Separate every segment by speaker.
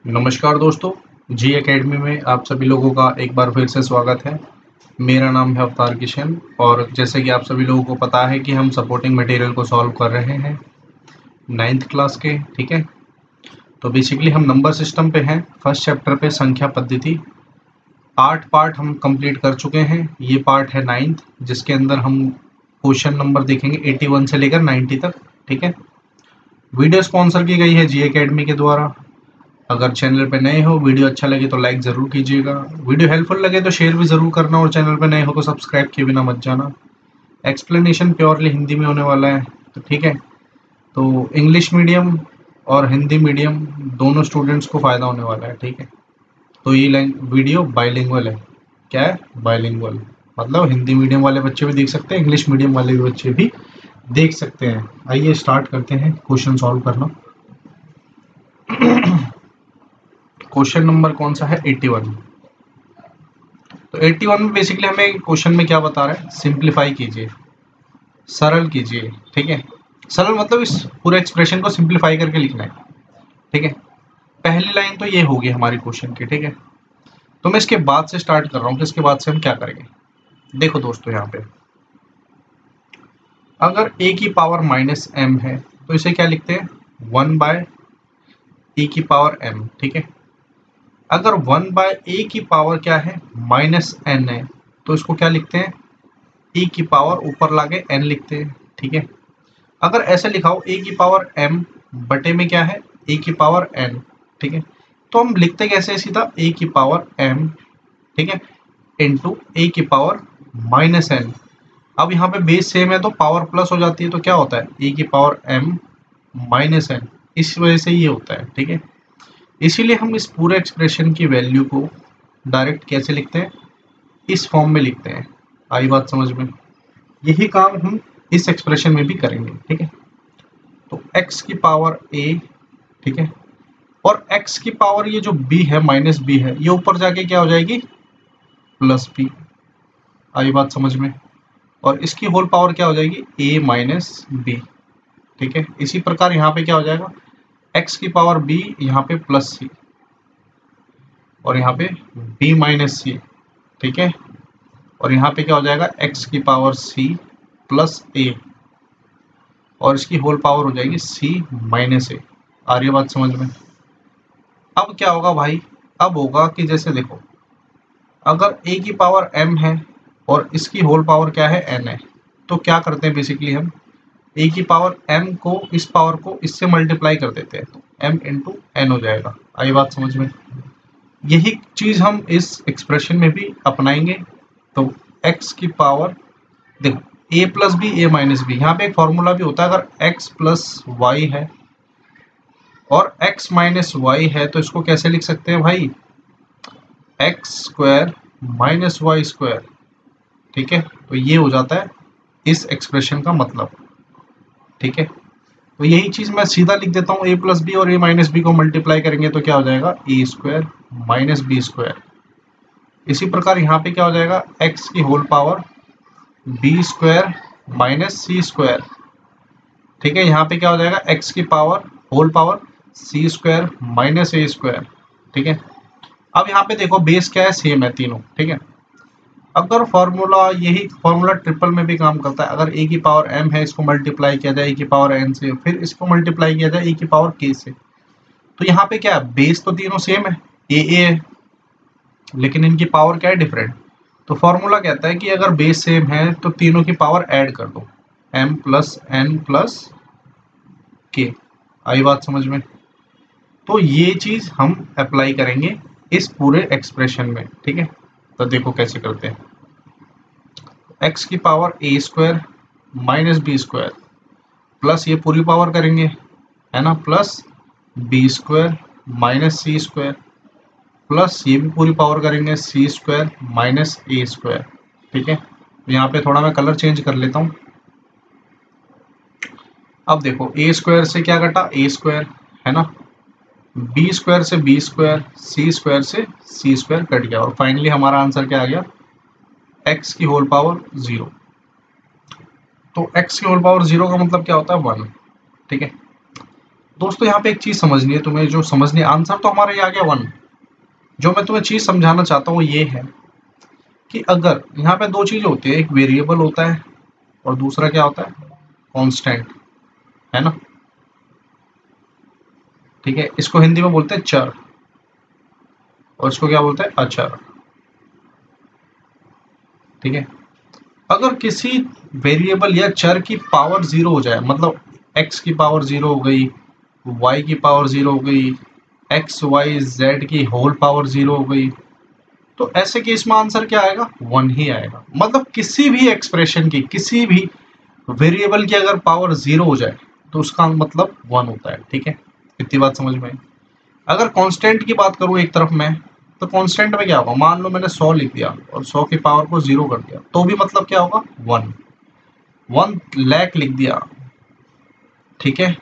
Speaker 1: नमस्कार दोस्तों, जी एकेडमी में आप सभी लोगों का एक बार फिर से स्वागत है। मेरा नाम है अवतार किशन और जैसे कि आप सभी लोगों को पता है कि हम सपोर्टिंग मटेरियल को सॉल्व कर रहे हैं 9th क्लास के। ठीक है, तो बेसिकली हम नंबर सिस्टम पे हैं, फर्स्ट चैप्टर पे संख्या पद्धति। 8 पार्ट हम कंप्लीट कर चुके हैं। ये पार्ट है 9th, जिसके अंदर हम क्वेश्चन नंबर देखेंगे 81 से लेकर 90 तक। ठीक है, वीडियो स्पॉन्सर की गई है जी एकेडमी के द्वारा। अगर चैनल पे नए हो, वीडियो अच्छा लगे तो लाइक ज़रूर कीजिएगा, वीडियो हेल्पफुल लगे तो शेयर भी ज़रूर करना और चैनल पे नए हो तो सब्सक्राइब किए बिना मत जाना। एक्सप्लेनेशन प्योरली हिंदी में होने वाला है, तो ठीक है। तो इंग्लिश मीडियम और हिंदी मीडियम दोनों स्टूडेंट्स को फ़ायदा होने वाला है। ठीक है, तो ये वीडियो बाइलिंगुअल है। क्या है? बाइलिंगुअल, मतलब हिंदी मीडियम वाले बच्चे भी देख सकते हैं, इंग्लिश मीडियम वाले भी बच्चे भी देख सकते हैं। आइए स्टार्ट करते हैं क्वेश्चन सॉल्व करना। क्वेश्चन नंबर कौन सा है? 81। तो 81 में बेसिकली हमें क्वेश्चन में क्या बता रहा है? सिंप्लीफाई कीजिए, सरल कीजिए। ठीक है, सरल मतलब इस पूरे एक्सप्रेशन को सिंप्लीफाई करके लिखना है। ठीक है, पहली लाइन तो ये होगी हमारी क्वेश्चन की। ठीक है, तो मैं इसके बाद से स्टार्ट कर रहा हूँ कि इसके बाद से हम क्या करेंगे। देखो दोस्तों, यहाँ पे अगर a की पावर -m है तो इसे क्या लिखते हैं? 1/e की पावर m। ठीक है, अगर 1/a की पावर क्या है? -n है, तो इसको क्या लिखते हैं? e की पावर ऊपर लाके n लिखते हैं। ठीक है, अगर ऐसे लिखा हो a की पावर m बटे में क्या है? a की पावर n। ठीक है, तो हम लिखते कैसे हैं? सीधा a की पावर m, ठीक है, इंटू a की पावर -n। अब यहाँ पे बेस सेम है तो पावर प्लस हो जाती है, तो क्या होता है? a की पावर m -n। इस वजह से ये होता है। ठीक है, इसीलिए हम इस पूरे एक्सप्रेशन की वैल्यू को डायरेक्ट कैसे लिखते हैं? इस फॉर्म में लिखते हैं। आई बात समझ में? यही काम हम इस एक्सप्रेशन में भी करेंगे। ठीक है, तो x की पावर a, ठीक है, और x की पावर ये जो b है, -b है, ये ऊपर जाके क्या हो जाएगी? +b। आई बात समझ में? और इसकी होल पावर क्या हो जाएगी? a -b। ठीक है, इसी प्रकार यहाँ पे क्या हो जाएगा? x की पावर b, यहाँ पे +c, और यहाँ पे b -c। ठीक है, और यहाँ पे क्या हो जाएगा? x की पावर c प्लस a, और इसकी होल पावर हो जाएगी c -a। आ रही है बात समझ में? अब क्या होगा भाई? अब होगा कि जैसे देखो, अगर a की पावर m है और इसकी होल पावर क्या है? n है, तो क्या करते हैं बेसिकली हम? a की पावर m को, इस पावर को इससे मल्टीप्लाई कर देते हैं, तो m इंटू n हो जाएगा। आई बात समझ में? यही चीज हम इस एक्सप्रेशन में भी अपनाएंगे। तो x की पावर देखो, a plus B, a minus B, यहाँ पे एक फॉर्मूला भी होता है। अगर x प्लस वाई है और x माइनस वाई है तो इसको कैसे लिख सकते हैं भाई? X square minus Y square. ठीक है, तो ये हो जाता है इस एक्सप्रेशन का मतलब। ठीक है, तो यही चीज मैं सीधा लिख देता हूँ, a प्लस बी और a माइनस बी को मल्टीप्लाई करेंगे तो क्या हो जाएगा? A square minus B square. इसी प्रकार यहाँ पे क्या हो जाएगा? x की whole power B square minus C square. ठीक है, यहाँ पे क्या हो जाएगा? x की power whole power C square minus A square. ठीक है, अब यहाँ पे देखो बेस क्या है? सेम है तीनों। ठीक है, अगर फॉर्मूला, यही फॉर्मूला ट्रिपल में भी काम करता है। अगर a की पावर m है, इसको मल्टीप्लाई किया जाए a की पावर n से, फिर इसको मल्टीप्लाई किया जाए a की पावर k से, तो यहाँ पे क्या है? बेस तो तीनों सेम है, a है, लेकिन इनकी पावर क्या है? डिफरेंट। तो फॉर्मूला कहता है कि अगर बेस सेम है तो तीनों की पावर ऐड कर दो, m plus n plus k। आई बात समझ में? तो ये चीज हम अप्लाई करेंगे इस पूरे एक्सप्रेशन में। ठीक है, तो देखो कैसे करते हैं। x की power a square minus B square plus ये पूरी पावर करेंगे, है ना, plus B square minus C square plus ये भी पूरी पावर करेंगे, C square minus A square. ठीक है, यहाँ पे थोड़ा मैं कलर चेंज कर लेता हूँ। अब देखो, ए स्क्वायर से क्या कटा? ए स्क्वायर, है ना, बी स्क्वायर से बी स्क्वायर, सी स्क्वायर से सी स्क्वायर कट गया, और फाइनली हमारा आंसर क्या आ गया? एक्स की होल पावर 0। तो एक्स की होल पावर 0 का मतलब क्या होता है? 1। ठीक है, दोस्तों यहाँ पे एक चीज समझनी है तुम्हें, जो समझनी है, आंसर तो हमारा ये आ गया 1। जो मैं तुम्हें चीज समझाना चाहता हूँ वो ये है कि अगर यहाँ पे दो चीजें होती है, एक वेरिएबल होता है और दूसरा क्या होता है, कांस्टेंट, है ना। ठीक है, इसको हिंदी में बोलते हैं चर और इसको क्या बोलते हैं, अचर। ठीक है, अगर किसी वेरिएबल या चर की पावर जीरो हो जाए, मतलब x की पावर जीरो हो गई, y की पावर जीरो हो गई, एक्स वाई जेड की होल पावर जीरो हो गई, तो ऐसे केस में आंसर क्या आएगा, 1 ही आएगा। मतलब किसी भी एक्सप्रेशन की, किसी भी वेरिएबल की अगर पावर जीरो हो जाए तो उसका मतलब 1 होता है। ठीक है, इतनी बात समझ में आई। अगर कांस्टेंट की बात करूं एक तरफ में, तो कांस्टेंट में क्या होगा, मान लो मैंने 100 लिख दिया और 100 की पावर को जीरो कर दिया, तो भी मतलब क्या होगा, 1। 1 लाख लिख दिया, ठीक है,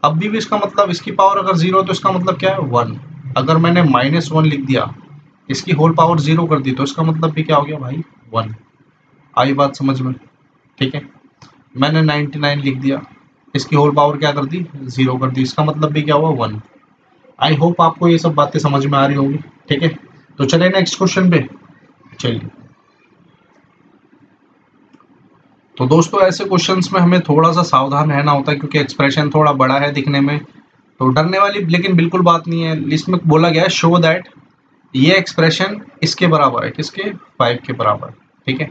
Speaker 1: अब भी इसका मतलब, इसकी पावर अगर जीरो है तो इसका मतलब क्या है, 1। अगर मैंने -1 लिख दिया, इसकी होल पावर जीरो कर दी, तो इसका मतलब भी क्या हो गया भाई, 1। आई बात समझ में। ठीक है, मैंने 99 लिख दिया, इसकी होल पावर क्या कर दी, जीरो कर दी, इसका मतलब भी क्या हुआ, 1। आई होप आपको ये सब बातें समझ में आ रही होंगी। ठीक है, तो चले नेक्स्ट क्वेश्चन पे। चलिए, तो दोस्तों ऐसे क्वेश्चंस में हमें थोड़ा सा सावधान रहना होता है, क्योंकि एक्सप्रेशन थोड़ा बड़ा है दिखने में, तो डरने वाली लेकिन बिल्कुल बात नहीं है। इसमें बोला गया है शो दैट ये एक्सप्रेशन इसके बराबर है, किसके, 5 के बराबर। ठीक है,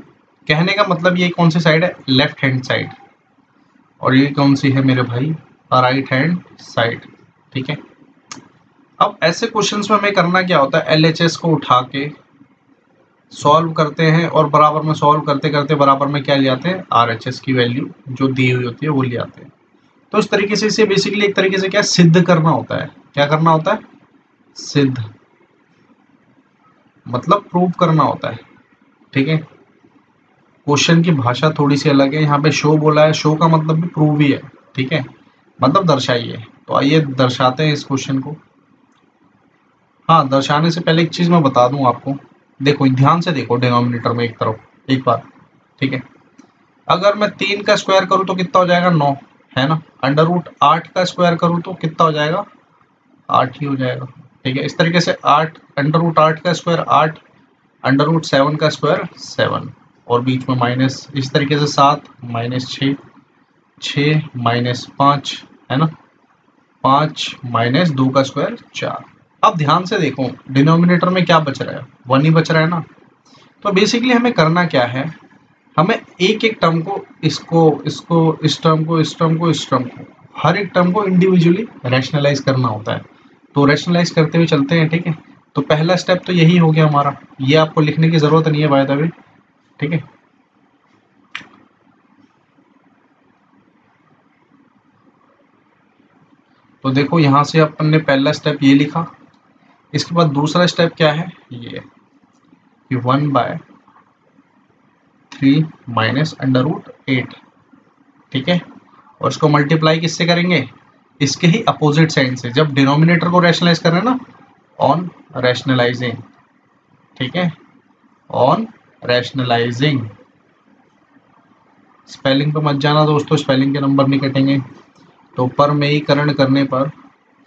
Speaker 1: कहने का मतलब ये कौन सी साइड है, लेफ्ट हैंड साइड, और ये कौन सी है मेरे भाई, राइट हैंड साइड। ठीक है, अब ऐसे क्वेश्चंस में हमें करना क्या होता है, एलएचएस को उठा के सॉल्व करते हैं और बराबर में सॉल्व करते करते बराबर में क्या ले आते हैं, आरएचएस की वैल्यू जो दी हुई होती है वो ले आते हैं। तो इस तरीके से इसे बेसिकली एक तरीके से क्या सिद्ध करना होता है, क्या करना होता है, सिद्ध, मतलब प्रूव करना होता है। ठीक है, क्वेश्चन की भाषा थोड़ी सी अलग है, यहाँ पे शो बोला है, शो का मतलब भी प्रूव ही है। ठीक है, मतलब दर्शाइए। तो आइए दर्शाते हैं इस क्वेश्चन को। हाँ, दर्शाने से पहले एक चीज मैं बता दूं आपको, देखो ध्यान से देखो, डिनोमिनेटर में एक तरफ एक बार। ठीक है, अगर मैं 3 का स्क्वायर करूँ तो कितना हो जाएगा, 9, है ना। √8 का स्क्वायर करूँ तो कितना हो जाएगा, 8 ही हो जाएगा। ठीक है, इस तरीके से 8, √8 का स्क्वायर 8, √7 का स्क्वायर 7, और बीच में माइनस, इस तरीके से 7 -6, 6 -5, है ना, 5 -2 का स्क्वायर 4। अब ध्यान से देखो, डिनोमिनेटर में क्या बच रहा है, 1 ही बच रहा है ना। तो बेसिकली हमें करना क्या है, हमें एक एक टर्म को, इसको इसको, इस टर्म को, इस टर्म को, इस टर्म को, हर एक टर्म को इंडिविजुअली रैशनलाइज करना होता है। तो रैशनलाइज करते हुए चलते हैं। ठीक है, तो पहला स्टेप तो यही हो गया हमारा, ये आपको लिखने की जरूरत नहीं है बाय द वे। ठीक है, तो देखो यहाँ से अपन ने पहला स्टेप ये लिखा, इसके बाद दूसरा स्टेप क्या है, ये कि 1/3 -√8। ठीक है, और इसको मल्टीप्लाई किससे करेंगे, इसके ही अपोजिट साइन से, जब डिनोमिनेटर को रैशनलाइज कर रहे हैं ना, ऑन रैशनलाइजिंग। ठीक है, ऑन रैशनलाइजिंग। स्पेलिंग पे मत जाना दोस्तों, स्पेलिंग के नंबर नहीं कटेंगे। तो परमेयीकरण करने पर,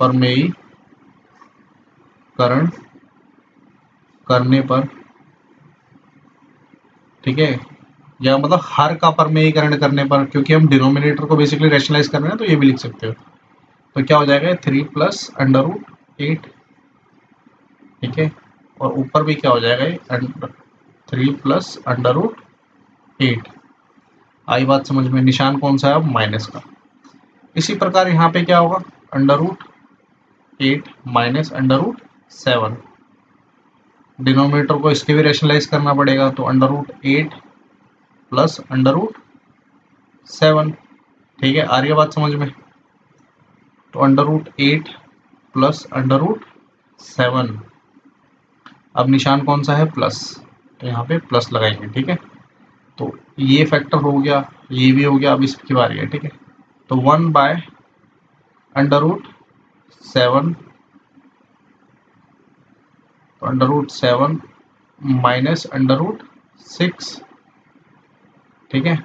Speaker 1: परमेयीकरण करने पर, ठीक है, या मतलब हर का परमेयीकरण करने पर, क्योंकि हम डिनोमिनेटर को बेसिकली रैशनलाइज कर रहे हैं, तो ये भी लिख सकते हो। तो क्या हो जाएगा, 3 + √8। ठीक है, और ऊपर भी क्या हो जाएगा, 3 + √8। आई बात समझ में, निशान कौन सा है, अब माइनस का। इसी प्रकार यहाँ पे क्या होगा, √8 -√7। डिनोमिनेटर को इसके भी रैशनलाइज करना पड़ेगा, तो √8 + √7। ठीक है, आ रही है बात समझ में। तो √8 + √7, अब निशान कौन सा है, प्लस, तो यहाँ पे प्लस लगाएंगे। ठीक है, तो ये फैक्टर हो गया, ये भी हो गया, अब इसकी बारी है। ठीक है, तो 1/√7, तो √7 -√6। ठीक है,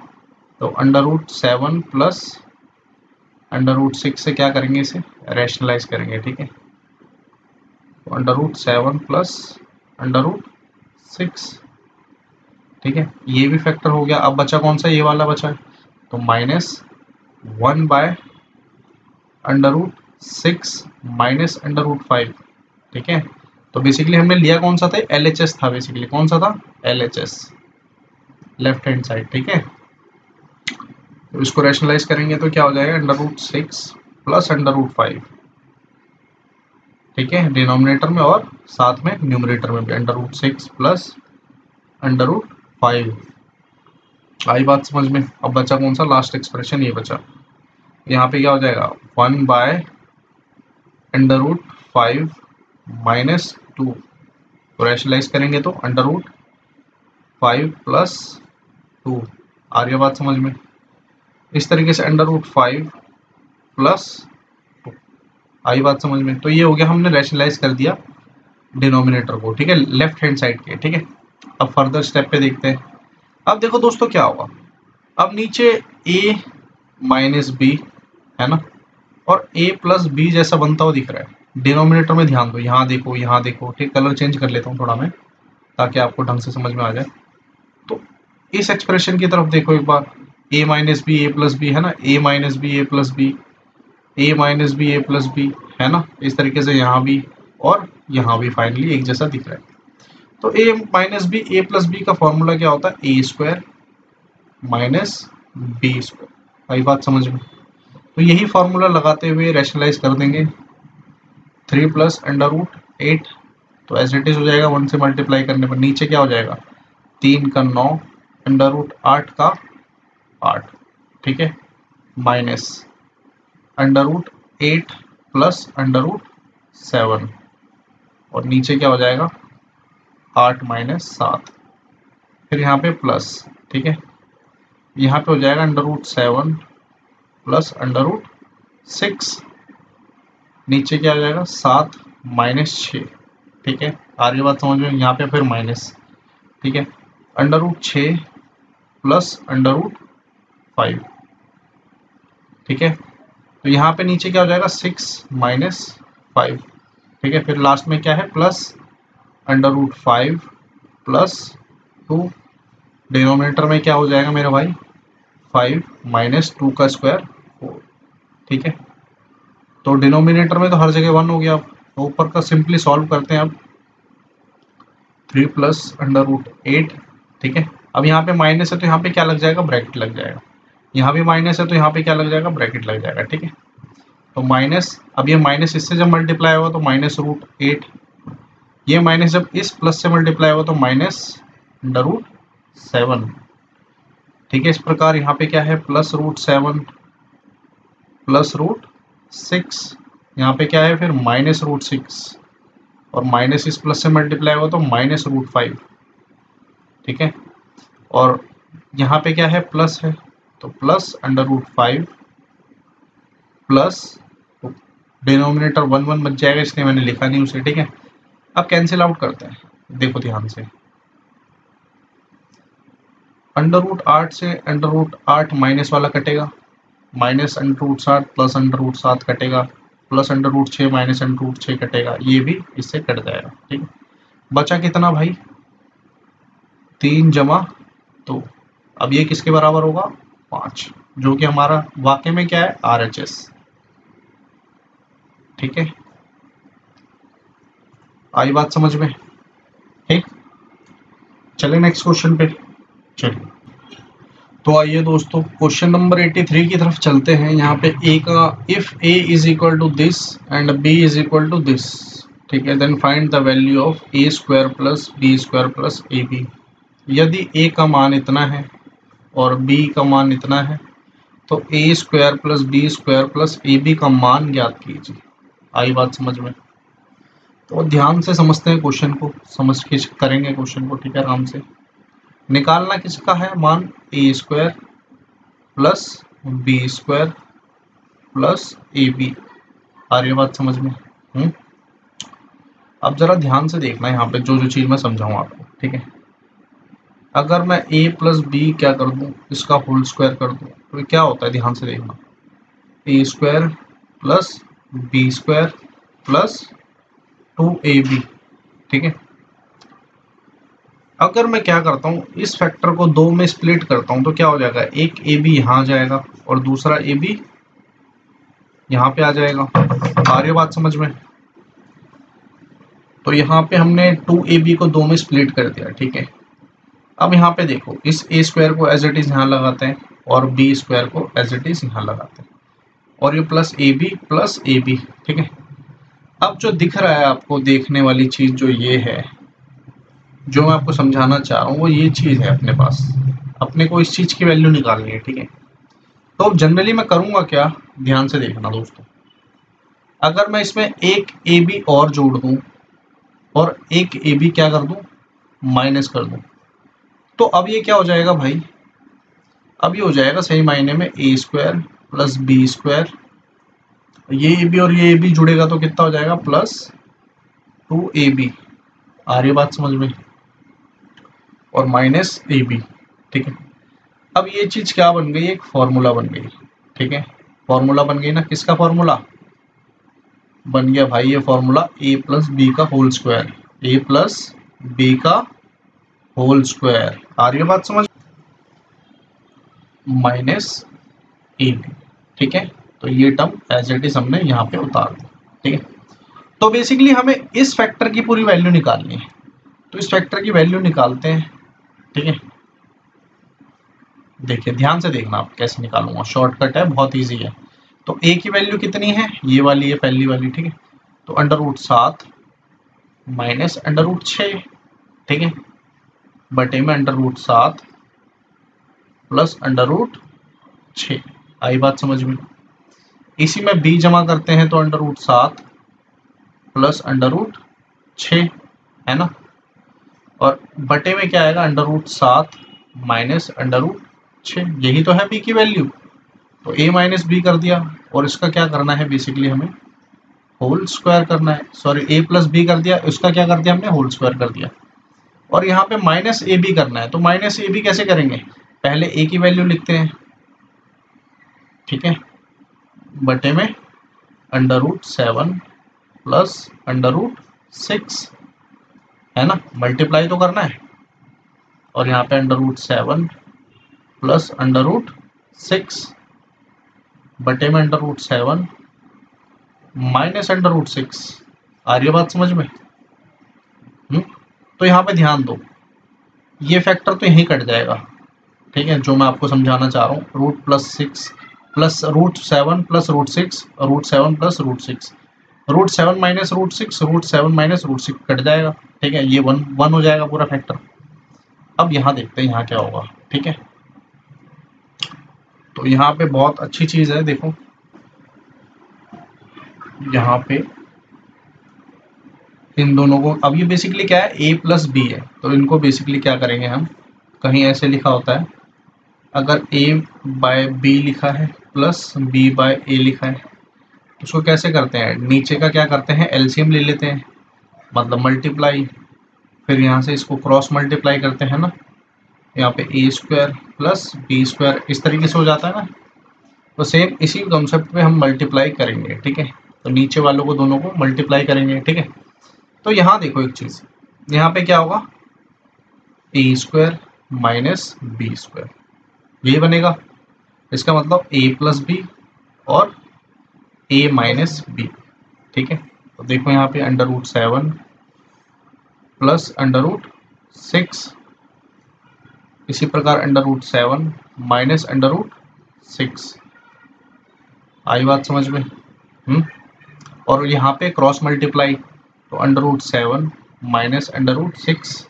Speaker 1: तो √7 + अंडर रूट 6 से क्या करेंगे, इसे रैशनलाइज करेंगे, ठीक है। तो under root 7 plus under root 6, ठीक है, ये भी फैक्टर हो गया। अब बचा कौन सा, ये वाला बचा है, तो -1/√6 माइनस अंडर रूट 5, ठीक है। तो बेसिकली हमने लिया कौन सा था, LHS था, बेसिकली कौन सा था, LHS, लेफ्ट हैंड साइड, ठीक है। तो इसको रैशनलाइज करेंगे तो क्या हो जाएगा, under root 6 plus under root 5, ठीक है, डिनोमिनेटर में और साथ में न्यूमरेटर में भी under root 6 plus under root 5। आई बात समझ में। अब बचा कौन सा, लास्ट एक्सप्रेशन ये बचा। यहाँ पे क्या हो जाएगा, 1/√5 -2, तो रैशनलाइज करेंगे तो अंडर रूट 5 प्लस 2। आ रही है बात समझ में। इस तरीके से अंडर रूट 5 प्लस 2, आई बात समझ में। तो ये हो गया, हमने रैशनलाइज कर दिया डिनोमिनेटर को, ठीक है, लेफ्ट हैंड साइड के, ठीक है। अब फर्दर स्टेप पे देखते हैं। अब देखो दोस्तों क्या होगा, अब नीचे a माइनस बी है ना, और a प्लस बी जैसा बनता हुआ दिख रहा है। डिनोमिनेटर में ध्यान दो, यहाँ देखो, यहाँ देखो, ठीक, कलर चेंज कर लेता हूँ थोड़ा मैं ताकि आपको ढंग से समझ में आ जाए। तो इस एक्सप्रेशन की तरफ देखो एक बार, a minus B A plus B है ना, a minus B A plus B, a minus B A plus B है ना, इस तरीके से यहाँ भी और यहाँ भी फाइनली एक जैसा दिख रहा है। तो a minus B A plus B का फॉर्मूला क्या होता है, a² माइनस b²। आई बात समझ में। तो यही फॉर्मूला लगाते हुए रैशनलाइज कर देंगे, 3 प्लस अंडर रूट 8, तो एज इट इज हो जाएगा, 1 से मल्टीप्लाई करने पर नीचे क्या हो जाएगा, 3 का 9, अंडर रूट 8 का 8, ठीक है, minus under root 8 plus under root 7, और नीचे क्या हो जाएगा, 8 माइनस 7, फिर यहाँ पे प्लस, ठीक है, यहाँ पे हो जाएगा under root 7 plus under root 6, नीचे क्या हो जाएगा, 7 माइनस 6, ठीक है, आगे बात समझ में। यहाँ पे फिर माइनस, ठीक है, under root 6 plus under root 5, ठीक है। तो यहाँ पे नीचे क्या हो जाएगा, 6 माइनस 5, ठीक है, फिर लास्ट में क्या है, plus under root 5 plus 2, denominator में क्या हो जाएगा मेरा भाई, 5 माइनस 2 का स्क्वायर 4, ठीक है। तो डिनोमिनेटर में तो हर जगह 1 हो गया। अब तो ऊपर का सिंपली सॉल्व करते हैं। अब 3 प्लस अंडर रूट 8, ठीक है। अब यहाँ पे माइनस है तो यहाँ पे क्या लग जाएगा, ब्रैकेट लग जाएगा। यहाँ भी माइनस है तो यहाँ पे क्या लग जाएगा, ब्रैकेट लग जाएगा, ठीक है। तो माइनस, अब ये माइनस इससे जब मल्टीप्लाई होगा तो -√8, ये माइनस जब इस प्लस से मल्टीप्लाई होगा तो -√7, ठीक है। इस प्रकार यहाँ पे क्या है, +√7 +√6, यहाँ पे क्या है फिर -√6, और माइनस इस प्लस से मल्टीप्लाई होगा तो -√5, ठीक है। और यहाँ पे क्या है, प्लस है तो plus under root 5 plus, denominator 1 1 बच जाएगा, इसलिए मैंने लिखा नहीं उसे, ठीक है। अब कैंसिल आउट करते हैं, देखो ध्यान से, अंडर रूट 8 से अंडर रूट 8 माइनस वाला कटेगा, minus under root 7 plus under root 7 कटेगा, plus under root 6 minus under root 6 कटेगा, ये भी इससे कट जाएगा, ठीक है। बचा कितना भाई, 3 जमा 2। अब ये किसके बराबर होगा, 5, जो कि हमारा वाकई में क्या है, RHS, ठीक है। आई बात समझ में, ठीक। चले नेक्स्ट क्वेश्चन पे, चलिए। तो आइए दोस्तों क्वेश्चन नंबर 83 की तरफ चलते हैं। यहाँ पे ए का, if a is equal to this and b is equal to this, ठीक है, then find the value of a² plus b² plus ab। यदि a का मान इतना है और b का मान इतना है तो a² plus b² plus ab का मान ज्ञात कीजिए। आई बात समझ में। तो ध्यान से समझते हैं क्वेश्चन को, समझ के करेंगे क्वेश्चन को, ठीक है। आराम से निकालना किसका है मान, a² plus b² plus ab। आ रही है बात समझ में। अब जरा ध्यान से देखना यहाँ पे जो जो चीज मैं समझाऊँ आपको, ठीक है। अगर मैं a प्लस बी क्या कर दूं, इसका होल स्क्वायर कर दूं, तो क्या होता है, ध्यान से देखना। A square plus B square plus 2ab, ठीक है। अगर मैं क्या करता हूँ, इस फैक्टर को 2 में स्प्लिट करता हूँ तो क्या हो जाएगा, एक ab यहाँ जाएगा और दूसरा ab यहाँ पे आ जाएगा। आ रही है बात समझ में? तो यहाँ पे हमने 2ab को 2 में स्प्लिट कर दिया, ठीक है। अब यहाँ पे देखो, इस ए स्क्वायर को एज इट इज यहाँ लगाते हैं और बी स्क्वायर को एज इट इज यहाँ लगाते हैं और ये प्लस ए बी, ठीक है। अब जो दिख रहा है आपको, देखने वाली चीज जो ये है, जो मैं आपको समझाना चाह रहा हूँ, वो ये चीज है अपने पास। अपने को इस चीज की वैल्यू निकालनी है, ठीक है। तो जनरली मैं करूँगा क्या, ध्यान से देखना दोस्तों। अगर मैं इसमें एक ए बी और जोड़ दूँ और एक ए बी क्या कर दूँ, माइनस कर दूँ, तो अब ये क्या हो जाएगा भाई, अब ये हो जाएगा सही मायने में ए स्क्वायर प्लस बी स्क्वायर, ये ए बी और ये ए बी जुड़ेगा तो कितना हो जाएगा, प्लस 2ab। आ रही बात समझ में? और माइनस ए बी, ठीक है। अब ये चीज क्या बन गई, एक फॉर्मूला बन गई, ठीक है। फॉर्मूला बन गई ना, किसका फॉर्मूला बन गया भाई, ये फॉर्मूला ए प्लस बी का होल स्क्वायर, ए प्लस बी का होल स्क्वायर। आ रही है बात समझ, माइनस ए बी, ठीक है। तो ये टर्म एज इट इज हमने यहाँ पे उतार दिया, ठीक है। तो बेसिकली हमें इस फैक्टर की पूरी वैल्यू निकालनी है, तो इस फैक्टर की वैल्यू निकालते हैं, ठीक है। देखिए ध्यान से देखना आप कैसे निकालूंगा, शॉर्टकट है, बहुत इजी है। तो a की वैल्यू कितनी है, ये वाली है, पहली वाली, ठीक है। तो √7 माइनस √6, ठीक है, बटे में √7 प्लस √6। आई बात समझ में? इसी में b जमा करते हैं तो √7 प्लस √6, है ना। और बटे में क्या आएगा, √7 माइनस √6, यही तो है b की वैल्यू। तो a माइनस बी कर दिया और इसका क्या करना है, बेसिकली हमें होल स्क्वायर करना है। सॉरी, a प्लस बी कर दिया, इसका क्या कर दिया हमने, होल स्क्वायर कर दिया। और यहाँ पे माइनस ए बी करना है, तो माइनस ए बी कैसे करेंगे, पहले a की वैल्यू लिखते हैं, ठीक है, बटे में √7 प्लस √6, है ना, मल्टीप्लाई तो करना है। और यहाँ पे √7 प्लस √6 बटे में √7 माइनस √6। आ रही है बात समझ में? तो यहाँ पे ध्यान दो, ये फैक्टर तो यहीं कट जाएगा, ठीक है, जो मैं आपको समझाना चाह रहा हूँ। √+6 plus √7 plus √6, √7 plus √6, √7 minus √6, √7 minus √6 cut जाएगा, ठीक है, ये 1 हो जाएगा पूरा फैक्टर। अब यहाँ देखते हैं यहाँ क्या होगा, ठीक है। तो यहाँ पे बहुत अच्छी चीज है, देखो यहाँ पे इन दोनों को, अब ये बेसिकली क्या है, a प्लस बी है, तो इनको बेसिकली क्या करेंगे हम, कहीं ऐसे लिखा होता है, अगर a बाय बी लिखा है प्लस b बाय a लिखा है, तो उसको कैसे करते हैं, नीचे का क्या करते हैं, एलसीएम ले लेते हैं, मतलब मल्टीप्लाई, फिर यहाँ से इसको क्रॉस मल्टीप्लाई करते हैं ना, यहाँ पे a square plus B square इस तरीके से हो जाता है ना। तो सेम इसी कॉन्सेप्ट पे हम मल्टीप्लाई करेंगे, ठीक है। तो नीचे वालों को दोनों को मल्टीप्लाई करेंगे, ठीक है। तो यहाँ देखो एक चीज, यहाँ पे क्या होगा, ए स्क्वायर माइनस बी स्क्वायर, यही बनेगा। इसका मतलब a प्लस बी और a माइनस बी, ठीक है। तो देखो यहाँ पे √7 प्लस √6, इसी प्रकार √7 माइनस √6। आई बात समझ में? और यहाँ पे क्रॉस मल्टीप्लाई, तो √7 माइनस √6,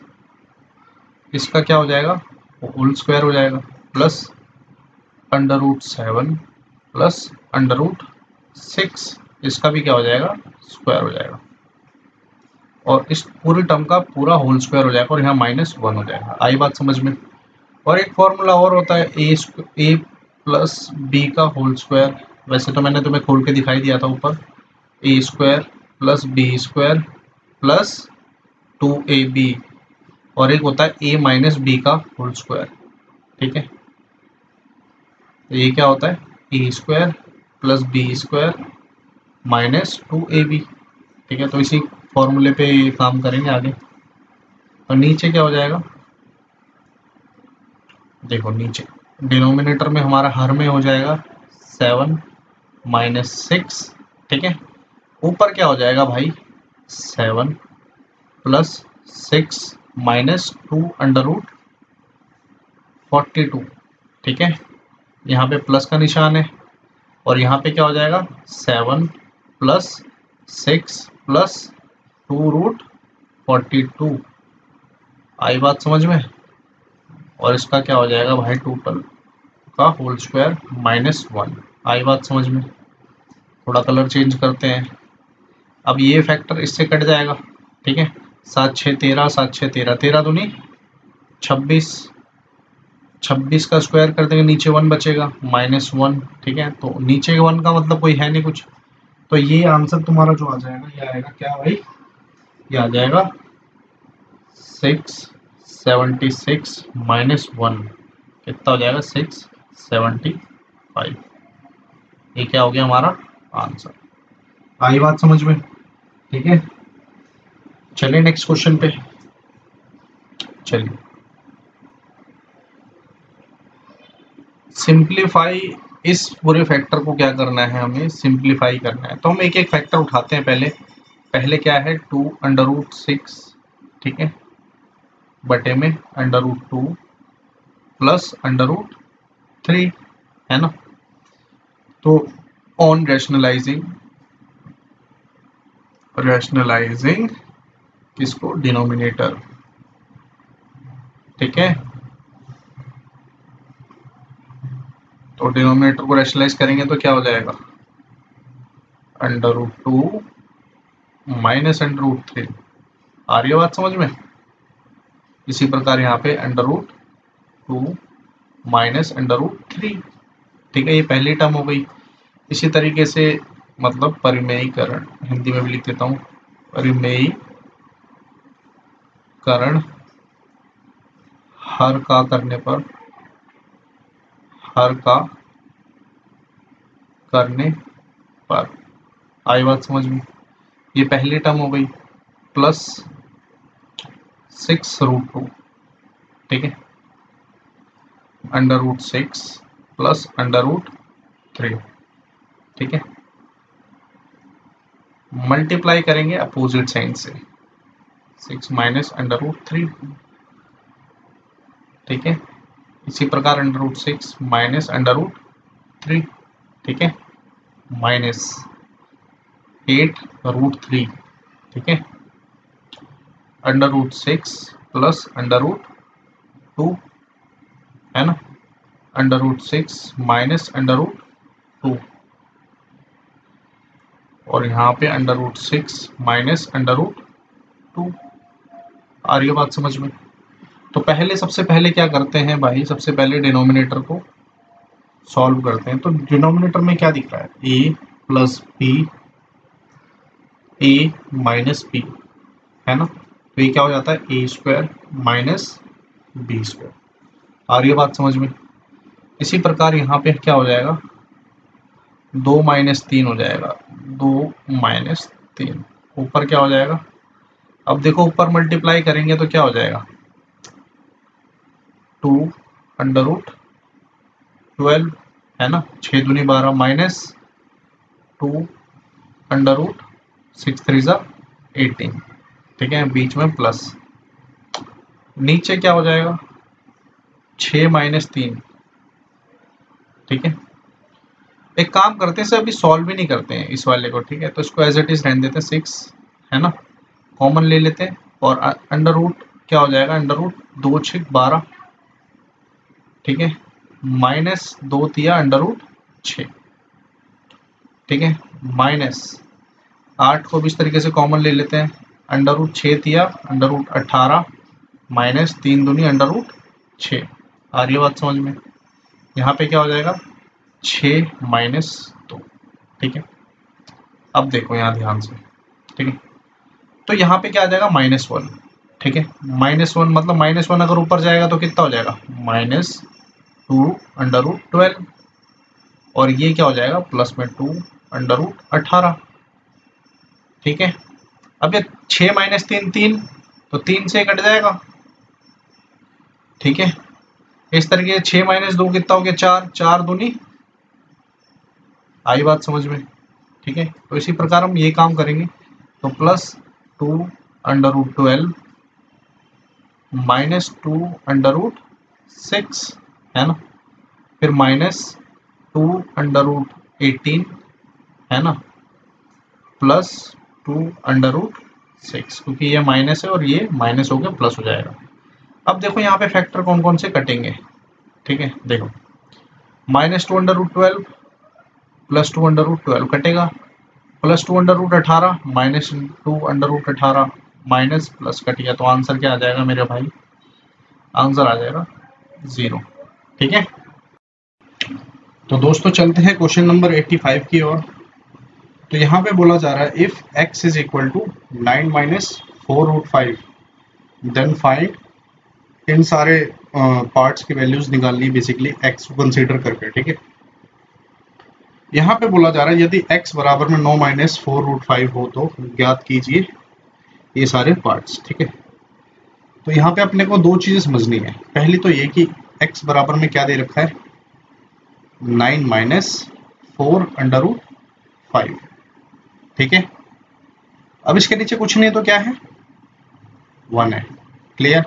Speaker 1: इसका क्या हो जाएगा, होल स्क्वायर हो जाएगा, प्लस √7 प्लस √6, इसका भी क्या हो जाएगा, स्क्वायर हो जाएगा। और इस पूरी टर्म का पूरा होल स्क्वायर हो जाएगा और यहाँ -1 हो जाएगा। आई बात समझ में? और एक फॉर्मूला और होता है a प्लस बी का होल स्क्वायर, वैसे तो मैंने तुम्हें खोल के दिखाई दिया था ऊपर, a square plus B square plus 2ab, और एक होता है a माइनस बी का होल स्क्वायर, ठीक है। तो ये क्या होता है, a square plus B square minus 2ab। ठीक है, तो इसी फॉर्मूले पे काम करेंगे आगे। और नीचे क्या हो जाएगा, देखो नीचे डिनोमिनेटर में हमारा हर में हो जाएगा 7 माइनस 6। ठीक है, ऊपर क्या हो जाएगा भाई 7 प्लस 6 माइनस 2 अंडर रूट 42। ठीक है, यहाँ पे प्लस का निशान है और यहाँ पे क्या हो जाएगा 7 प्लस 6 प्लस 2 रूट 42। आई बात समझ में। और इसका क्या हो जाएगा भाई टोटल का होल स्क्वायर माइनस 1। आई बात समझ में। थोड़ा कलर चेंज करते हैं। अब ये फैक्टर इससे कट जाएगा। ठीक है, 7 6 13, 7 6 13, 13 दूनी 26, 26 का स्क्वायर कर देंगे, नीचे 1 बचेगा माइनस 1। ठीक है, तो नीचे 1 का मतलब कोई है नहीं कुछ, तो ये आंसर तुम्हारा जो आ जाएगा ये आएगा क्या भाई, ये आ जाएगा 676 माइनस 1। कितना हो जाएगा 675। ये क्या हो गया हमारा आंसर। आई बात समझ में। ठीक है, चलिए नेक्स्ट क्वेश्चन पे। चलिए सिंप्लीफाई, इस पूरे फैक्टर को क्या करना है, हमें सिंप्लीफाई करना है। तो हम एक एक फैक्टर उठाते हैं। पहले क्या है 2 अंडर रूट 6। ठीक है, बटे में under root 2 plus under root 3 है ना। तो ऑन रैशनलाइजिंग किसको, डिनोमिनेटर। ठीक है, तो डिनोमिनेटर को रैशनलाइज करेंगे तो क्या हो जाएगा under root 2 minus under root 3। आ रही है बात समझ में। इसी प्रकार यहाँ पे under root 2 minus under root 3। ठीक है, ये पहली टर्म हो गई। इसी तरीके से मतलब परिमेयीकरण, हिंदी में भी लिख देता हूँ, परिमेयीकरण हर का करने पर, हर का करने पर। आई बात समझ में। ये पहली टर्म हो गई प्लस 6 रूट 2। ठीक है, under root 6 plus under root 3। ठीक है, मल्टीप्लाई करेंगे अपोजिट साइन से, 6 माइनस अंडर रूट 3। ठीक है, इसी प्रकार under root 6 minus under root 3। ठीक है, माइनस 8 रूट 3। ठीक है, under root 6 plus under root 2 है ना, under root 6 minus under root 2 और यहाँ पे under root 6 minus under root 2। आ रही है बात समझ में। तो सबसे पहले क्या करते हैं भाई, सबसे पहले डिनोमिनेटर को सॉल्व करते हैं। तो डिनोमिनेटर में क्या दिख रहा है, a plus B, a minus B है ना। तो ये क्या हो जाता है A square minus B square. आ रही है बात समझ में। इसी प्रकार यहाँ पे क्या हो जाएगा 2 माइनस 3 हो जाएगा, 2 माइनस 3। ऊपर क्या हो जाएगा, अब देखो ऊपर मल्टीप्लाई करेंगे तो क्या हो जाएगा 2 अंडर रूट 12 है ना, 6 दूनी 12 माइनस 2 अंडर रूट 6 3 18। ठीक है, बीच में प्लस, नीचे क्या हो जाएगा 6 माइनस 3। ठीक है, एक काम करते हैं, अभी सॉल्व भी नहीं करते हैं इस वाले को। ठीक है, तो इसको एज इट इज रहने देते हैं, 6 है ना, कॉमन ले लेते हैं और अंडर रूट क्या हो जाएगा अंडर रूट 2 6 12। ठीक है, माइनस 2 तिया अंडर रूट 6। ठीक है, माइनस 8 को भी इस तरीके से कॉमन ले लेते हैं, अंडर रूट 6 तिया अंडर रूट 18 माइनस 3 दूनी अंडर रूट 6। आ रही है बात समझ में। यहाँ पे क्या हो जाएगा 6 माइनस 2। ठीक है, अब देखो यहाँ ध्यान से। ठीक है, तो यहाँ पे क्या आ जाएगा -1। ठीक है, -1 मतलब -1 अगर ऊपर जाएगा तो कितना हो जाएगा -2 अंडर रूट 12। और ये क्या हो जाएगा प्लस में 2 अंडर रूट 18। ठीक है, अब ये 6 माइनस 3 3, तो 3 से कट जाएगा। ठीक है, इस तरीके से 6 माइनस 2 कितना हो गया 4, 4 दूनी, आई बात समझ में। ठीक है, तो इसी प्रकार हम ये काम करेंगे। तो plus 2 under root 12 minus 2 under root 6 है ना, फिर माइनस 2 अंडर रूट 18 है ना, प्लस 2 अंडर रूट 6, क्योंकि ये माइनस है और ये माइनस हो गया प्लस हो जाएगा। अब देखो यहाँ पे फैक्टर कौन कौन से कटेंगे। ठीक है, देखो minus 2 under root 12 plus 2 under root 12 कटेगा, plus 2 under root 18 minus 2 under root 18 minus plus कट गया, तो आंसर क्या आ जाएगा मेरे भाई, आंसर आ जाएगा 0। ठीक है, तो दोस्तों चलते हैं क्वेश्चन नंबर 85 की ओर। तो यहाँ पे बोला जा रहा है if x is equal to 9 minus 4 root 5 then find, इन सारे पार्ट्स की वैल्यूज निकालनी बेसिकली x को कंसीडर करके। ठीक है, यहाँ पे बोला जा रहा है यदि x बराबर में 9 माइनस 4 रूट 5 हो तो ज्ञात कीजिए ये सारे पार्ट्स। ठीक है, तो यहाँ पे अपने को दो चीजें समझनी है। पहली तो ये कि x बराबर में क्या दे रखा है 9 माइनस 4 अंडर रूट 5। ठीक है, अब इसके नीचे कुछ नहीं है तो क्या है 1 है। क्लियर।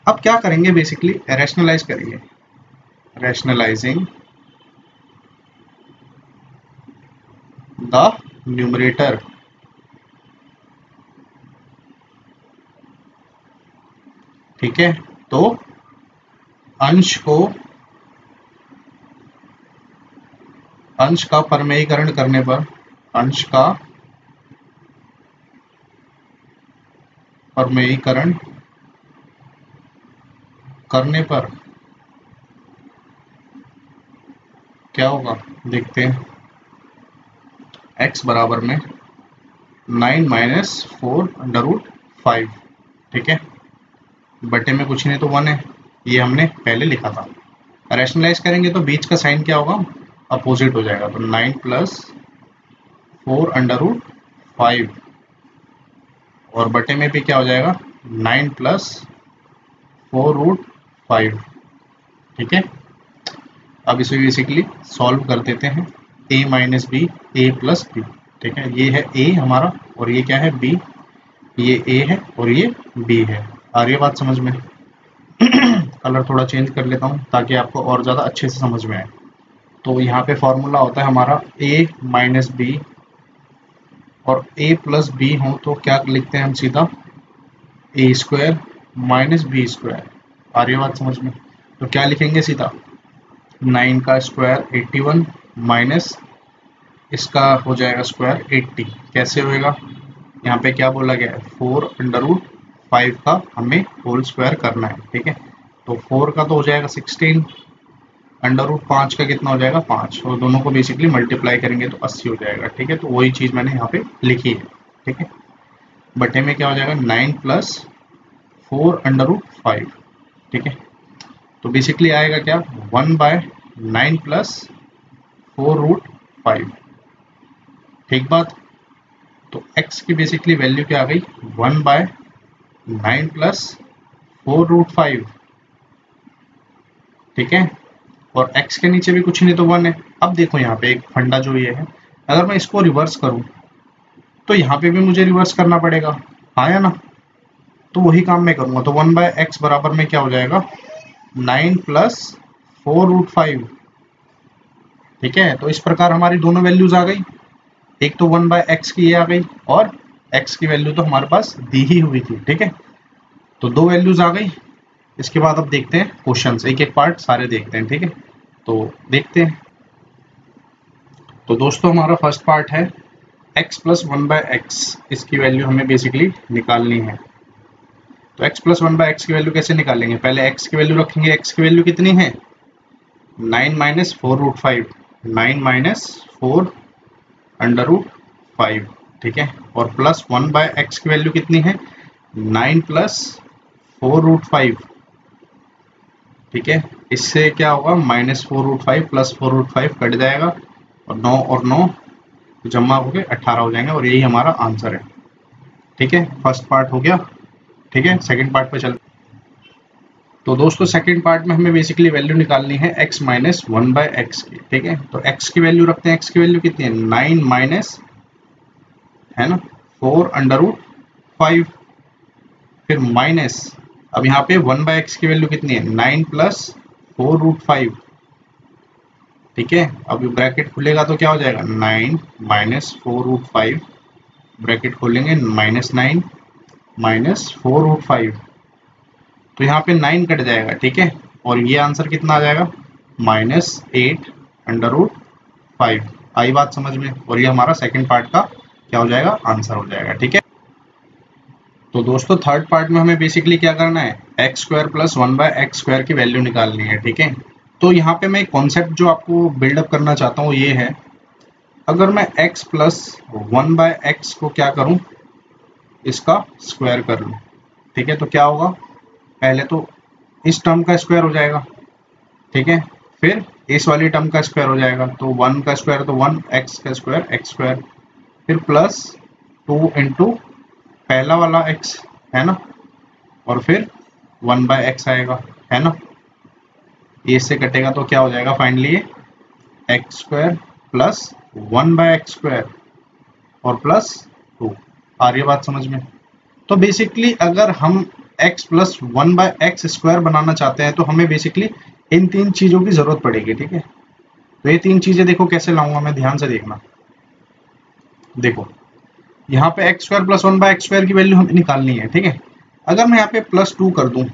Speaker 1: अब क्या करेंगे बेसिकली रैशनलाइज करेंगे, रैशनलाइजिंग द न्यूमरेटर। ठीक है, तो अंश का परमेयीकरण करने पर, अंश का परमेयीकरण करने पर क्या होगा देखते हैं। x बराबर में 9 माइनस 4 अंडर रूट 5। ठीक है, बटे में कुछ नहीं तो 1 है, ये हमने पहले लिखा था। रैशनलाइज करेंगे तो बीच का साइन क्या होगा अपोजिट हो जाएगा, तो 9 प्लस 4 अंडर रूट 5 और बटे में भी क्या हो जाएगा 9 प्लस 4 रूट 5। ठीक है, अब इसे बेसिकली सॉल्व कर देते हैं, a minus B A plus B. ठीक है, ये है a हमारा और ये क्या है b, ये a है और ये b है। आ रही है बात समझ में। कलर थोड़ा चेंज कर लेता हूँ ताकि आपको और ज़्यादा अच्छे से समझ में आए। तो यहाँ पे फॉर्मूला होता है हमारा a माइनस बी, और a प्लस बी हो तो क्या लिखते हैं हम सीधा a square minus B square. आ रही है बात समझ में। तो क्या लिखेंगे सीधा 9 का स्क्वायर 81 माइनस इसका हो जाएगा स्क्वायर 80। कैसे होएगा, यहाँ पे क्या बोला गया है 4 अंडर रूट 5 का हमें होल स्क्वायर करना है। ठीक है, तो 4 का तो हो जाएगा 16, अंडर रूट 5 का कितना हो जाएगा 5, और दोनों को बेसिकली मल्टीप्लाई करेंगे तो 80 हो जाएगा। ठीक है, तो वही चीज़ मैंने यहाँ पे लिखी है। ठीक है, बटे में क्या हो जाएगा 9 प्लस 4 अंडर रूट 5। ठीक है, तो बेसिकली आएगा क्या 1 बाय 9 प्लस 4 रूट 5। ठीक बात। तो x की बेसिकली वैल्यू क्या आ गई 1 बाय 9 प्लस 4 रूट 5। ठीक है, और x के नीचे भी कुछ नहीं तो 1 है। अब देखो यहाँ पे एक फंडा जो ये है, अगर मैं इसको रिवर्स करूं तो यहाँ पे भी मुझे रिवर्स करना पड़ेगा, हाँ या ना। तो वही काम मैं करूंगा, तो 1 बाय एक्स बराबर में क्या हो जाएगा 9 प्लस 4 रूट 5। ठीक है, तो इस प्रकार हमारी दोनों वैल्यूज आ गई, एक तो 1 बाय एक्स की ये आ गई और x की वैल्यू तो हमारे पास दी ही हुई थी। ठीक है, तो दो वैल्यूज आ गई। इसके बाद अब देखते हैं क्वेश्चंस, एक एक पार्ट सारे देखते हैं। ठीक है, तो देखते हैं। तो दोस्तों हमारा फर्स्ट पार्ट है x प्लस 1 बाय एक्स, इसकी वैल्यू हमें बेसिकली निकालनी है। तो x प्लस 1 बाय एक्स की वैल्यू कैसे निकालेंगे, पहले x की वैल्यू रखेंगे। x की वैल्यू कितनी है 9 minus 4 root 5, 9 minus 4 under root 5। ठीक है, और प्लस 1 बाय एक्स की वैल्यू कितनी है 9 प्लस 4 रूट 5। ठीक है, इससे क्या होगा, -4√5 + 4√5 कट जाएगा और 9 और 9 जमा होके 18 हो जाएंगे और यही हमारा आंसर है। ठीक है, फर्स्ट पार्ट हो गया। ठीक है, सेकंड पार्ट पे चलते। तो दोस्तों सेकंड पार्ट में हमें बेसिकली वैल्यू निकालनी है x - 1/x की। ठीक है, तो x की वैल्यू रखते हैं। x की वैल्यू कितनी है, 9 माइनस है ना 4√5, फिर माइनस, अब यहाँ पे 1/x की वैल्यू कितनी है, 9 + 4√5। ठीक है, अब ब्रैकेट खुलेगा तो क्या हो जाएगा, 9 - 4√5, ब्रैकेट खोलेंगे, -9 - 4√5, तो यहाँ पे 9 कट जाएगा। ठीक है, और ये आंसर कितना आ जाएगा, -8√5। आई बात समझ में, और ये हमारा सेकंड पार्ट का क्या हो जाएगा, आंसर हो जाएगा। ठीक है, तो दोस्तों थर्ड पार्ट में हमें बेसिकली क्या करना है, x² + 1/x² की वैल्यू निकालनी है। ठीक है, तो यहाँ पे मैं कॉन्सेप्ट जो आपको बिल्डअप करना चाहता हूँ ये है, अगर मैं x + 1/x को क्या करूँ, इसका स्क्वायर कर लूँ। ठीक है, तो क्या होगा, पहले तो इस टर्म का स्क्वायर हो जाएगा। ठीक है, फिर इस वाली टर्म का स्क्वायर हो जाएगा, तो 1 का स्क्वायर तो 1, x का स्क्वायर x², फिर +2 इंटू पहला वाला x है ना, और फिर 1/x आएगा, है ना, ये इससे कटेगा तो क्या हो जाएगा, फाइनली x² + 1/x² और +2। आ रही है बात समझ में। तो बेसिकली अगर हम x + 1/x² बनाना चाहते हैं तो हमें बेसिकली इन तीन चीज़ों की ज़रूरत पड़ेगी। ठीक है, तो ये तीन चीज़ें देखो कैसे लाऊंगा मैं, ध्यान से देखना। देखो यहाँ पे x² + 1/x² की वैल्यू हमें निकालनी है। ठीक है, अगर मैं यहाँ पे +2 कर दूं